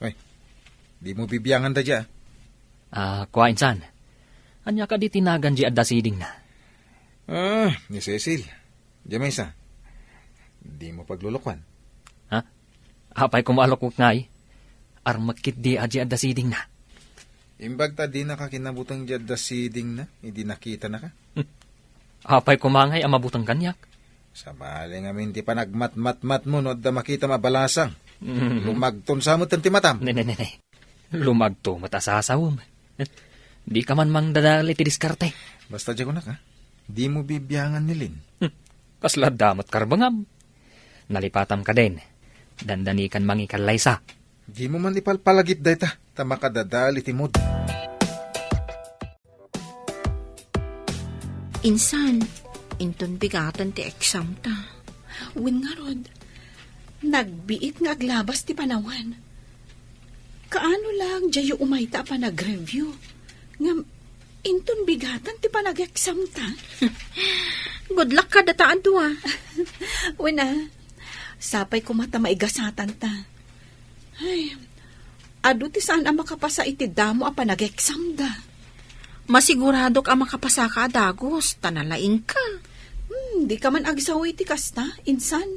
Uy, di mo bibiyangan da dya. Kwa Insan. Anya ka di tinagan di adda siding na. Ni Cecil. Diya may isa. Di mo paglulukwan. Apay kumalok ngay. Armakit di adda siding na. Imbag ta di nakakinabutang dya da siding na. Hindi nakita na ka. Apay kumangay ang mabutang kanyak. Sabali nga minti pa nagmat-mat-mat mo no da makita mabalasang. Lumagton sa mo tanti matam. Ne. Lumagto matasasawom. Di ka man mang dadali ti diskarte. Basta dyan ko na ka. Di mo bibiyangan nilin. Kasla damot karbangam. Nalipatam ka din. Dandanikan mangikalay sa. Di mo man ipalpalagip dayta. Tama ka dadali ti mood. Insan, inton bigatan ti exam ta. Win nga rod. Nagbiit nga aglabas ti panawan. Kaano lang jayo umayta pa nag-review. Ngam, inton bigatan ti pa nag-exam ta. Good luck ka dataan to Wala, sapay kumata maigasatan ta. Ay, adu ti saan ang makapasa iti damo a pa nag-exam da. Masigurado ka makapasa ka, Dagos. Tanalaing ka. Di ka man agsawi ti kasta, insan.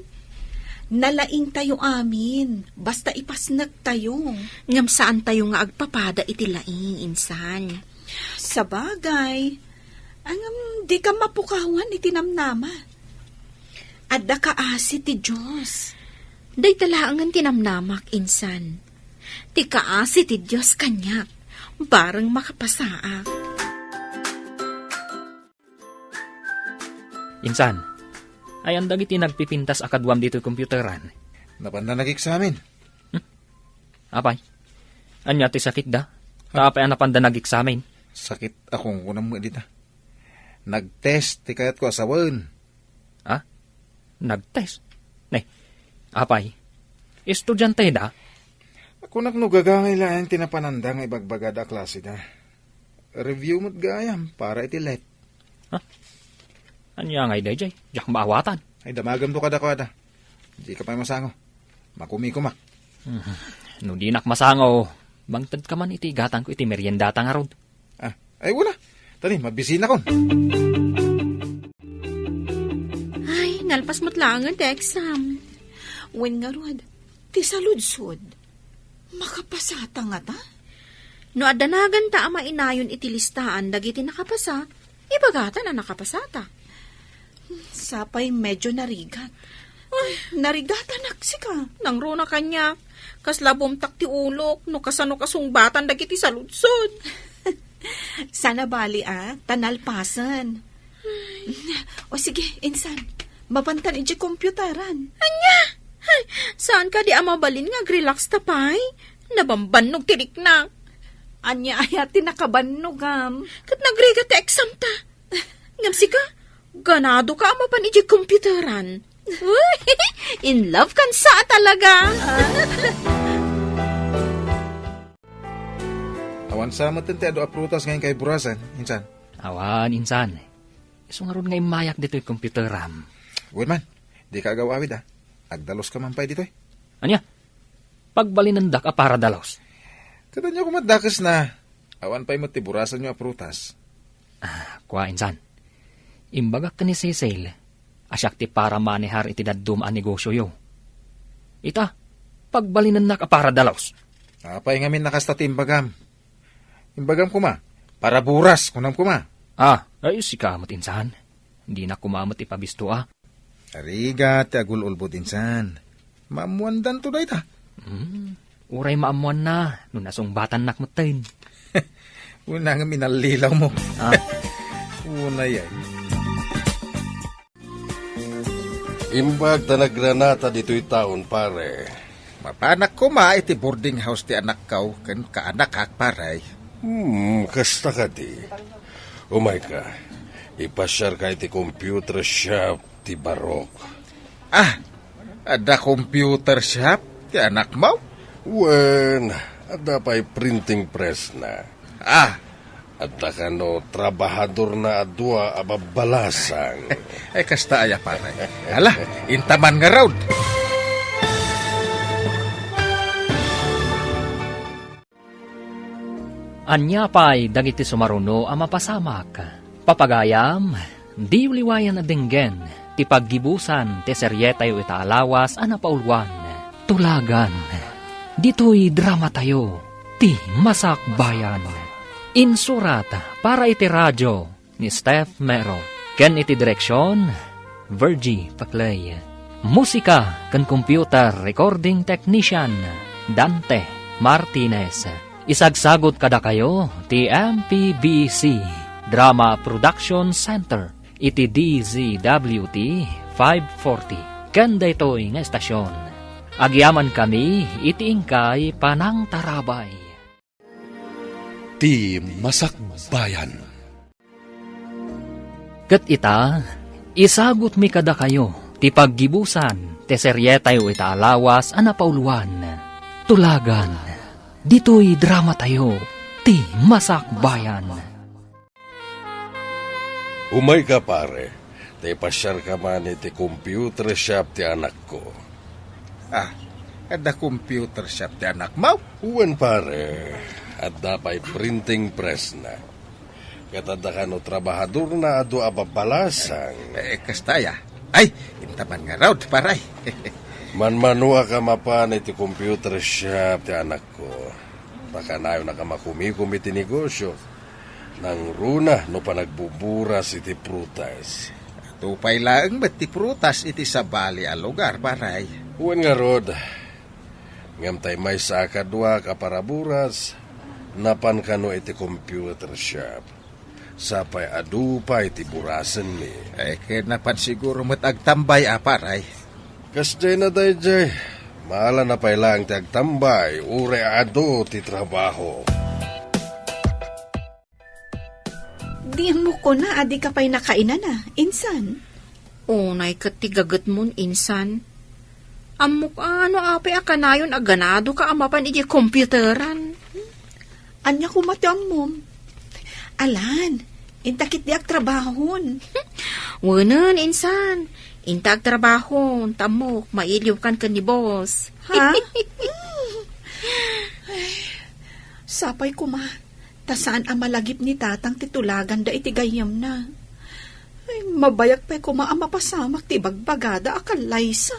Nalaing tayo amin, basta ipasnag tayo. Ngam saan tayo nga agpapada iti laing, insan. Sa bagay, di ka mapukawan iti namnama. Adda ka asi ti Diyos. Day talaangan tinamnamak, insan. Ti kaasi ti Diyos kanyak, barang makapasaak. Insan, ay ang dagiti nagpipintas akadwam dito komputeran. Napan na nag-examin. Apay, anya ti sakit da? Tapay ang napanda nag-examen. Sakit akong kunam mo dita. Nag-test ti kayat ko asawan. Ha? Nag-test? Ne, apay, estudyante da? Ako naknugagangay lang tinapananda nga ibagbagada klase da. Review mo't gayam para itilet. Anya ngay day, jak maawatan. Ay damagam to kada. Di ka pa masango. Makumi-kuma. No di nak masango, bangtad ka man iti gatang ko iti meriendata nga rod. Ay wala. Tani, mabisina kon. Ay, nalpas mo't langan ti exam. Wen nga rod, ti saludsod. Makapasata nga ta? No adanagan ta ama inayon iti listaan dagiti nakapasa, ibagatan na nakapasata. Sapay medyo narigat. Ay, narigatan aksika. Nang runa kanya, kaslabumtak ti ulok, no kasano kasungbatan dagiti saludsod. Sana bali tanalpasan. O sige, insan, mapantan iti komputaran. Anya? Ay, saan ka di amabalin nga relax tapay? Nabambannog tirik na. Anya ayati nakabanugam. Kat nagriga ti exam ta. Ngamsi ka, ganado ka amapan iti komputaran. In love kan sa talaga. Awan sa matente ado aprutas ngayon kay burasan, insan. Awan, insan. Iso nga ron nga imayak dito yung komputeram. Uwan man, di ka agawawid Agdalos ka man pa dito Anya? Pagbalinandak a para dalos. Kada niyo kumadakas na. Awan pa'y matiburasan niyo aprutas. Kwa, insan. Imbagak ka ni Cecil. Asyak ti para manihar iti daddum a negosyo yo. Ita, pagbalinan ka para dalos. Apay ngamin nakasta timbagam. Imbagam kuma, para buras kunam kuma. Ay sikamot insan. Hindi na kumamot ipabisto Ariga, ti agul-ulbot insan. Maamuandan to da ita. Uray maamuan na, nung nasungbatan nakmutin. Una nga minalilaw mo. Una yan. Imbag ta nagranata dito'y taon, pare. Mapanak ko iti boarding house ti anak kau, kan kaanak kak paray. Kasta ka di. Umay ka, ipasyar ka iti computer shop ti Barok. Ada computer shop ti anak mo? Wen, ada pa'y printing press na. Ada ka no, trabahador na adwa ababalasang. Ay kasta aya paray. Hala, intaman nga raud. Anya pa'y dagiti sumaruno ang mapasamak. Papagayam, di uliwayan na dinggen, ti paggibusan, ti seryetayo itaalawas, anapaulwan. Tulagan, dito'y drama tayo, ti masakbayan. Insurat para iti radyo ni Steph Mero. Ken iti direksyon, Virgie Paclay. Musika ken computer recording technician, Dante Martinez. Isagsagot kada kayo ti MPBC Drama Production Center iti DZWT 540 kanda ito'y nga estasyon. Agyaman kami iti ingkay panang tarabay. Ti Masakbayan. Ket ita, isagot mi kada kayo ti paggibusan Te serye tayo itaalawas a napauluan. Tulagan. Dito'y drama tayo. Ti Masakbayan. Umay ka pare, te pasyar ka man iti computer shop ti anak ko. Ada computer shop ti anak mo. Uwan pare, at dapay printing press na. Katada ka no trabahador na ado ababalasang. Kastaya. Ay, intaman nga raw, paray. Manmanua ka mapan iti computer shop ti anak ko. Baka nayo na ka makumikumi ti negosyo. Nang runa no panagbuburas iti prutas. Tupay laeng ba't ti prutas iti sabali a lugar, paray. Uwan nga rod, ngam tay may sa akadwa kaparaburas, napan kano iti computer shop. Sapay adupa iti burasan mi. Kinapan siguro matagtambay, paray. Kasday na dayjay, maala na pay lang ti agtambay, ure ado ti trabaho. Di mo ko na, adi ka pa'y nakainan na. Insan? Unay katigagat mon, insan. Amok ano ape akanayon aganado ka amapan iti komputeran. Anya ko matiamom. Alan, intakit di ak trabahon. Wanan, insan. Intag trabahon, tamok, mailiw kan ni boss. Ha? Sapay ko ma. Tasaan ang malagip ni tatang titulagan da itigayam na. Ay, mabayak pa'y kuma ang mapasamak ti bagbagada akal laysa.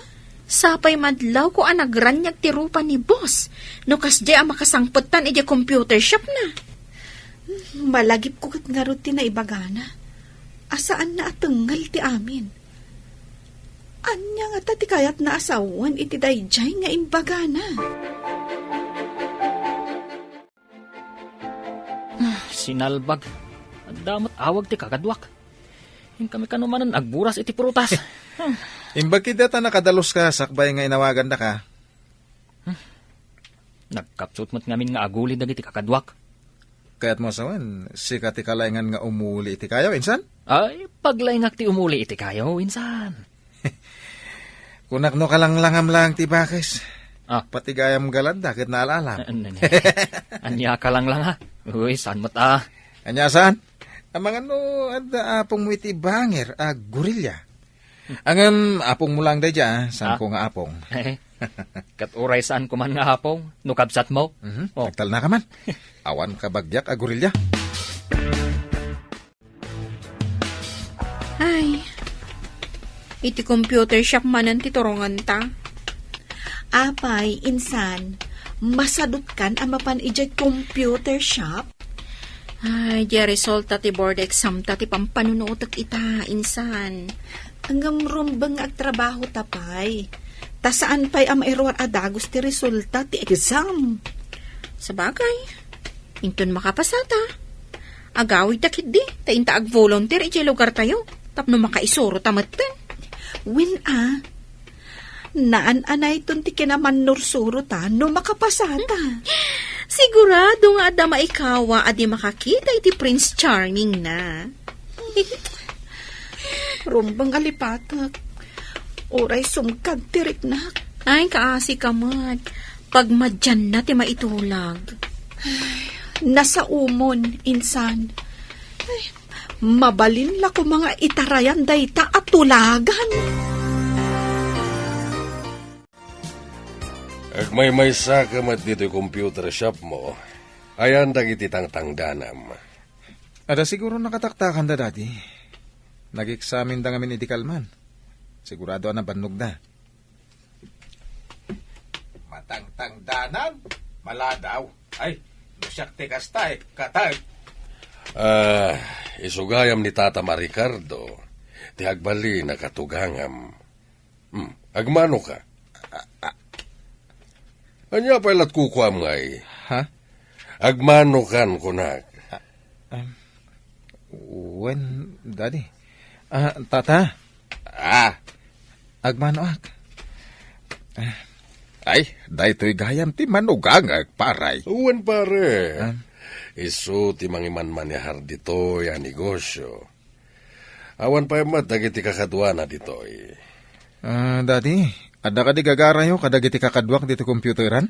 Sapay madlaw ko ang nagranyag ti rupa ni boss. No kasdi ang makasangputan iti computer shop na. Malagip ko kat nga ruti na ibagana. Asaan na atengal ti amin. Anya nga tati kayat na asawan iti dayjay nga imbagana. Sinalbag. Damot awag ti kakadwak. Yung kami kanumanan agburas iti prutas. Imbag kita nakadalos ka, sakbay nga inawagan na ka. Nagkapsut mo't ngamin nga aguli dagiti kakadwak. Kaya't mo sawan, sika ti kalayngan nga umuli iti kayo, insan? Ay, paglaingak ti umuli iti kayo, insan. Kunak no kalanglangam lang ti bakis. Pati gayam galad, dakit naalalam. Anya ka lang ha. Uy, saan mo't Anya saan? Ang mga no, ada apong mo iti banger, gorilya. Ang apong mo lang da dya, saan ko nga apong. Kat uray saan ko man nga hapong, nukabsat mo. Nagtal na ka man. Awan ka bagyak, gorilya. Ay, iti computer shop manan ti torongan ta. Apay, insan, masadot kan ang mapan ijay computer shop? Ay, di resulta ti board exam ta ti pampanunutak ita, insan. Hanggang rumbang agtrabaho tapay. Ta saan pa'y ang mairwar adagos ti resulta ti exam? Sabagay, inton makapasata. Agawid takit di, ta inta ag-volunteer iti lugar tayo. Tapno makaisuro tamaten. Win naan-anay ton ti kinaman nursuro ta no makapasata. Sigurado nga ada maikawa adi makakita iti Prince Charming na. Rumbang alipatak. Oray sumkag tirik na. Ay, kaasi ka mat. Pag madyan na ti maitulag. Nasa umon, insan. Ay, mabalin la ko mga itarayan dayta at tulagan. Ag may saka mat dito yung computer shop mo, ayan dagiti tangtangdanam. Ada siguro nakataktakan da dati. Nag-examine da ngamin iti kalman. Sigurado na bannog na. Matangtangdanan? Maladaw. Ay, lusyak te kastay, katag. Isugayam ni Tata Maricardo, ti agbali na katugangam. Agmano ka? Anya pailat kukuam ngay. Ha? Agmano kan kunak. When, daddy? Tata? Agmano ak? Ay, daytoy gayam ti manugang paray. Uwan pare. Isu ti mangiman-manihar dito yan negosyo. Awan pa yamat dagiti kakadwa na dito. Daddy, Ada ka di gagarayo kadag iti kakadwak dito computeran?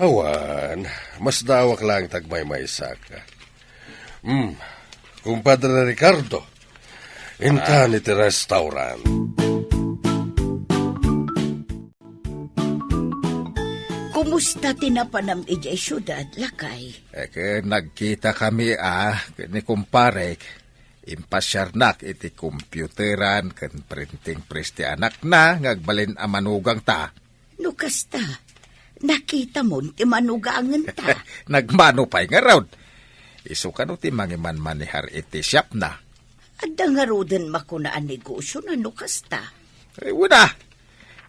Awan, mas dawak lang tagmay-maysa ka. Kumpadre Ricardo, intan iti restaurant. Kumusta tinapanam ijay syudad, lakay? Nagkita kami ni kumparek. Impasyarnak iti computeran kan printing press ti anak na ngagbalin a manugang ta. Nukasta, nakita mo ti manugangan ta. Nagmano pa'y nga raw. Iso ka no ti mangiman-manihar iti shop na. Adda nga roden makunaan negosyo na nukasta. Wala.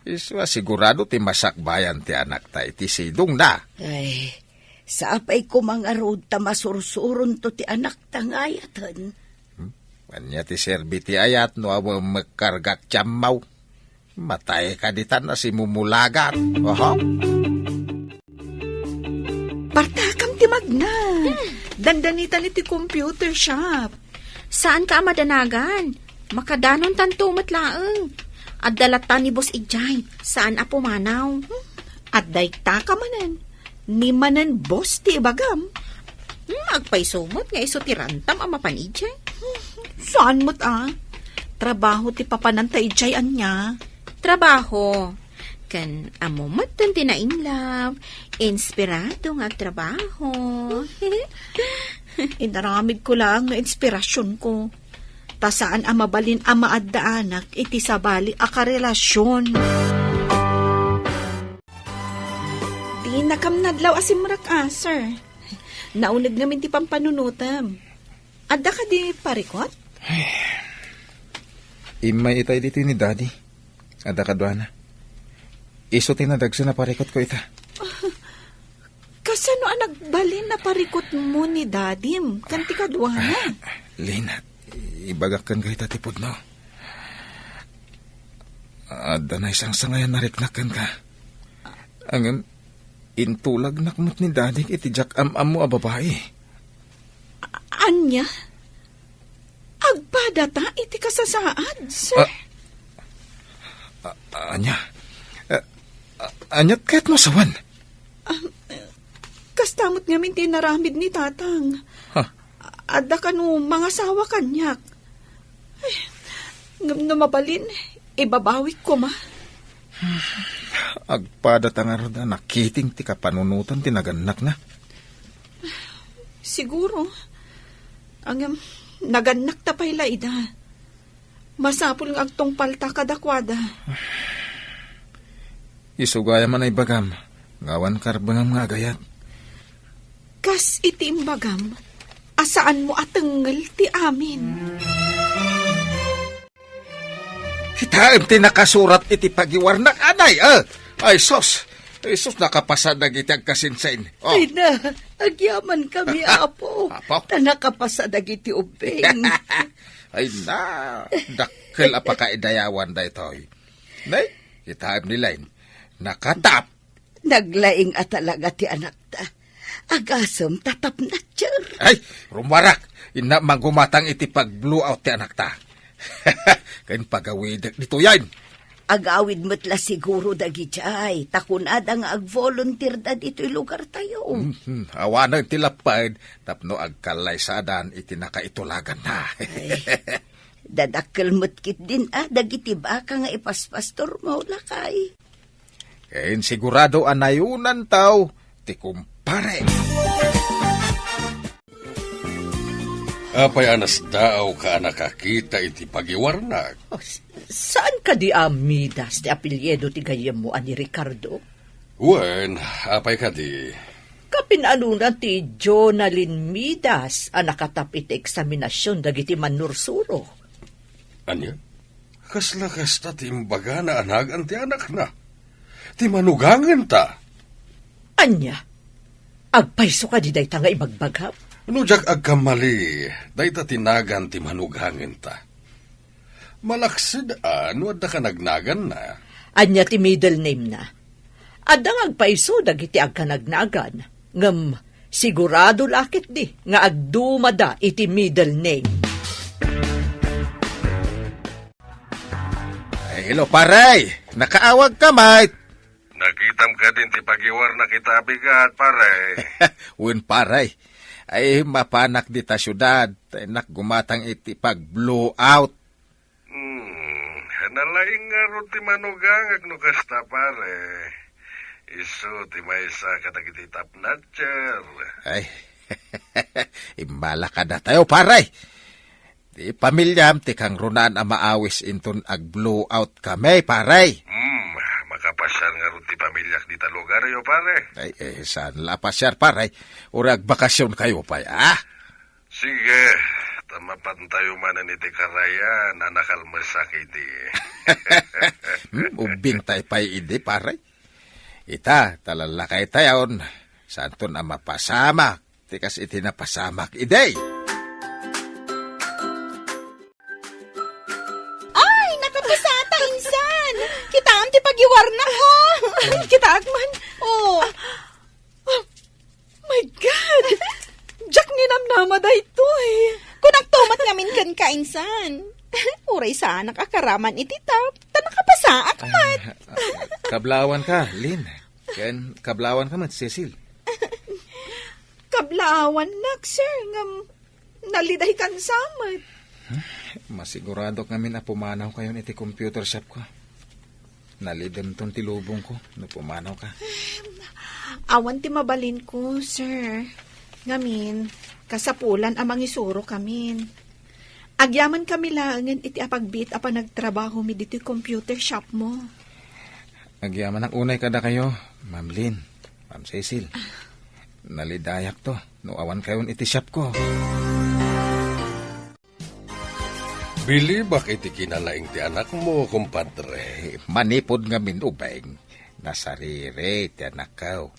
Iso sigurado ti masakbayan ti anak ta iti sidong na. Ay, sa apay ko mga rod ta masursuron to ti anak ta ngayatan. Kanya ti serbi ti ayat no awa magkargat tiyamaw. Matay ka ditan na si mumulagat. Oho. Partakam ti magna. Dandanitan iti computer shop. Saan ka madanagan? Makadanon tanto matlaeng. At dalatan ni Boss Ijay. Saan a pumanaw? At daykta ka manan. Ni manan boss ti ibagam. Agpaysumot nga iso ti rantam ang mapanijay. Saan mo't Trabaho ti papanantay Ijay anya. Trabaho. Kan amo matan ti na in love. Inspirado nga trabaho. Inaramid ko lang nga inspirasyon ko. Ta saan ang mabalin ang maadda-anak iti sabali a karelasyon. Di nakamnadlaw asimrak sir. Naunag namin ti pampanunutam. Adda ka di parikot? Imay itay dito ni daddy. Ada ka doana. Iso tinadagsa na parikot ko ita. Kasano ang nagbalin na parikot mo ni dadim? Kanti ka duwana. Lina, ibagakan ka ita tipod no. Ada na isang sangayan nariknakan ka. Ang intulag nakmot ni daddy iti jak am-am mo a babae. Anya? Agpadata iti kasasaad, sir. Anya? Anyat kahit masawan? Kastamot nga minti naramid ni tatang. Ada ka no mga sawa kanyak. Ay, ngam mabalin, ibabawik ko ma. Agpadata nga roda nakiting ti kapanunutan tinaganak na. Siguro. Ang naganak tapay laida. Masapul ng agtong palta kadakwada. Isugaya man ay bagam. Ngawan karbangam nga agayat. Kas iti imbagam. Asaan mo atengel ti amin? Hitaim ti nakasurat iti pagiwarnak anay. Ay sos. Ay sos nakapasadag iti agkasinsain. Oh. Ay na, agyaman kami, apo. Apo? Ta nakapasadag iti ubeng. Ay na, dakkel apakaidayawan da itoy. Nay, hitaim nilain. Nakatap. Naglaing at talaga ti anak ta. Agasam tatap na tiyar. Ay, rumarak. Ina magumatang iti pag-blow out ti anak ta. Kain pagawidak nito yan. Agawid mo't la siguro dagi jay. Takunada nga ag-volunteer da dito'y lugar tayo. Awanan ti lapad. Tapno agkalay saadan iti nakaitulagan na. Dadakkel mo't kit din dagiti baka nga ipaspastor mo lakay. Kain sigurado anayunan tao. Ti kumpare. Apay anas daaw ka nakakita iti pagiwarnak. Oh, saan ka di amidas ti apelyedo ti gayem mo ani Ricardo? Wen, apay ka di. Kapinanunan ti Jonalyn Midas ang nakatap iti eksaminasyon dagiti manursuro. Anya? Kasla kasta ti imbaga na anagan ti anak na. Ti manugangan ta. Anya? Agpayso ka di day nga ibagbagap? Nujak agkamali, dayta tinagan ti manugangan ta. Malaksid wadda ka nagnagan na. Anya ti middle name na. Adang agpayso dagiti agkanagnagan. Ngem, sigurado lakit di nga agdumada iti middle name. Ay, hello, paray. nakaawag ka, mate. Nakitam ka din ti pagiwar na kita bigat, pare. Wen paray, ay mapanak di ta syudad, nak gumatang iti pag-blow out. Nalaing nga ron ti manugangag no kasta, pare. Iso ti maysa kadagiti tapnatcher. Ay, imbala ka na tayo, paray. Di pamilyam, ti kang runan ang maawis inton ag-blow out kami, paray. Makapasyal nga ron ti pamilyak di ta lugar yo, pare. Ay, saan lapasyar, paray? Urag bakasyon kayo pa, ah? Sige, tamapan tayo manan iti karaya na nakalmasak iti. Ubing tayo pa idi, paray. Ita, talalakay tayon. Santo na mapasamak. Tikas iti napasamak iday. Ay, nakapasata, insan! Kita ang ti pagiwar na, ha? Kita agman. Oh. My God! Jack ni namnama da ito eh. Kung nagtumat ngamin kan ka, insan. Uray sa anak akaraman iti tap. Ta nakapasa akmat. Kablawan ka, Lin. Ken kablawan ka, Cecil. Kablaawan nak, sir. Naliday kan samat. Masigurado kami na pumanaw kayo iti computer shop ko. Nalidem ton tilubong ko na pumanaw ka. Awan ti mabalin ko, sir. Ngamin, kasapulan amang isuro kamin. Agyaman kami langan iti apagbit apa nagtrabaho mi dito computer shop mo. Agyaman ang unay kada kayo, Ma'am Lin, Ma'am Cecil. Nalidayak to, no awan kayon iti shop ko. Bilibak iti kinalaing ti anak mo, kumpadre. Manipod nga minubeng, nasarire ti anak ko.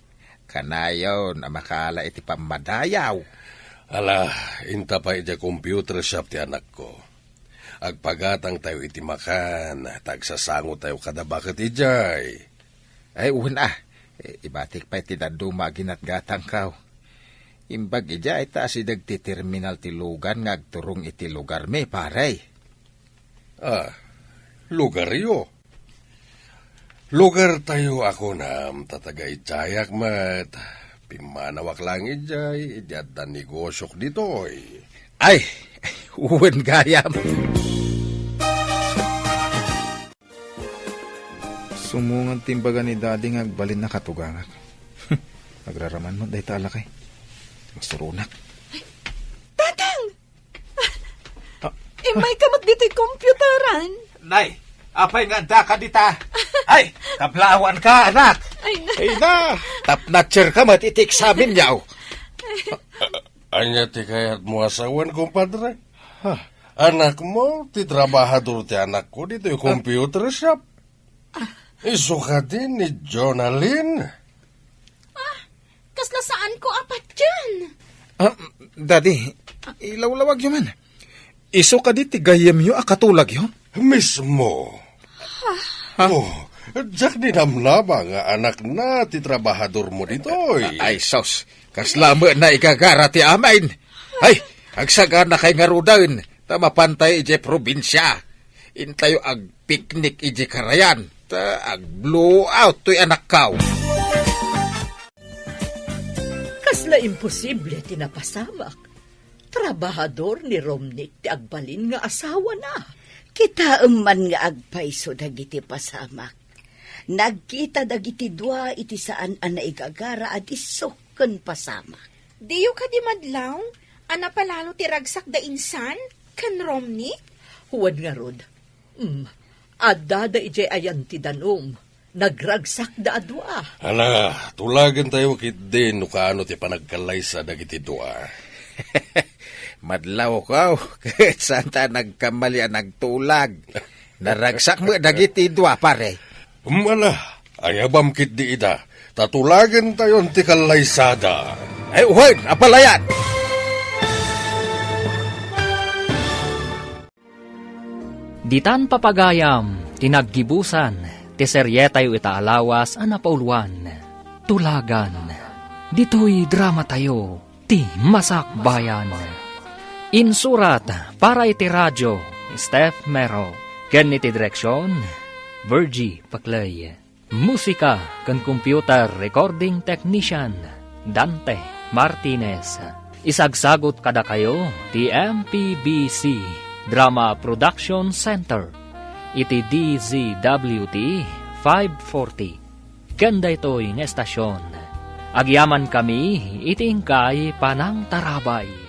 Kanayaw na makaala iti pamadayaw. Ala, inta pa iti computer shop ti anak ko. Agpagatang tayo iti makan, tagsasango tayo kada bakit ijay. Ay, una, ibatik pa iti daduma ginatgatang kaw. Imbag ijay, taas idag ti terminal ti lugan, ngagturong iti lugar me, paray. Lugar yo. Lugar tayo ako na tataga ijayak mat. Pimanawak lang ijay, idyad na negosyok ditoy. Ay, uwan gayam. Sumungan timbaga ni Daddy ngagbalin na katugangak. Nagraraman mo, dahi talakay. Masurunak. Tatang! May kamot dito'y computeran. Nay, apay nga da ka dita. Ay, kablawan ka, anak. Ay, Ay na, tapnatcher ka matitik sa amin yaw. Anya ti kayat mo asawan, kumpadre? Anak mo, ti trabahador ti anak ko dito yung computer shop. Iso ka din ni Jonalyn. Kasla saan ko apat dyan? Daddy, ilawlawag yun man. Iso ka di tigayam yun, akatulag yun. Mismo. Oh, Jack ni namnama nga anak na ti trabahador mo dito. Ay, sos, kaslama na igagara ti amain. Ay, agsaga na kay ngarudain, tamapantay ije probinsya. Intayo ag picnic ije karayan, ta ag blow out to'y anak kaw. Kasla imposible tinapasamak. Trabahador ni Romnick ti agbalin nga asawa na. Kita man nga agpaiso dagiti pasamak. Nagkita dagiti dua iti saan ang naigagara at isok ken pasamak. Diyo ka di madlaw? Ana palalo ti ragsak da insan? Kan Romnick? Huwad nga rod. Adda da ije ayan ti danom. Nagragsak da adwa. Ala, tulagan tayo kit din no kaano ti panagkalaysa dagiti dua. Madlaw kaw, kahit saan ta nagkamali ang nagtulag. Naragsak mo dagiti dua, pare. Ala, ayabam kit di ida. Tatulagan tayo ti kalaysada. Ay, uhoy, apalayan! Ditan papagayam, tinaggibusan, ti seryetayo itaalawas ang napauluan. Tulagan, dito'y drama tayo, ti Masakbayan. Insurat para iti radyo, Steph Mero. Ken iti direksyon, Virgie Paclay. Musika kan computer recording technician Dante Martinez. Isagsagot kada kayo ti MPBC Drama Production Center. Iti DZWT 540. Kanda ito'y nga estasyon. Agyaman kami iting kay Panang Tarabay.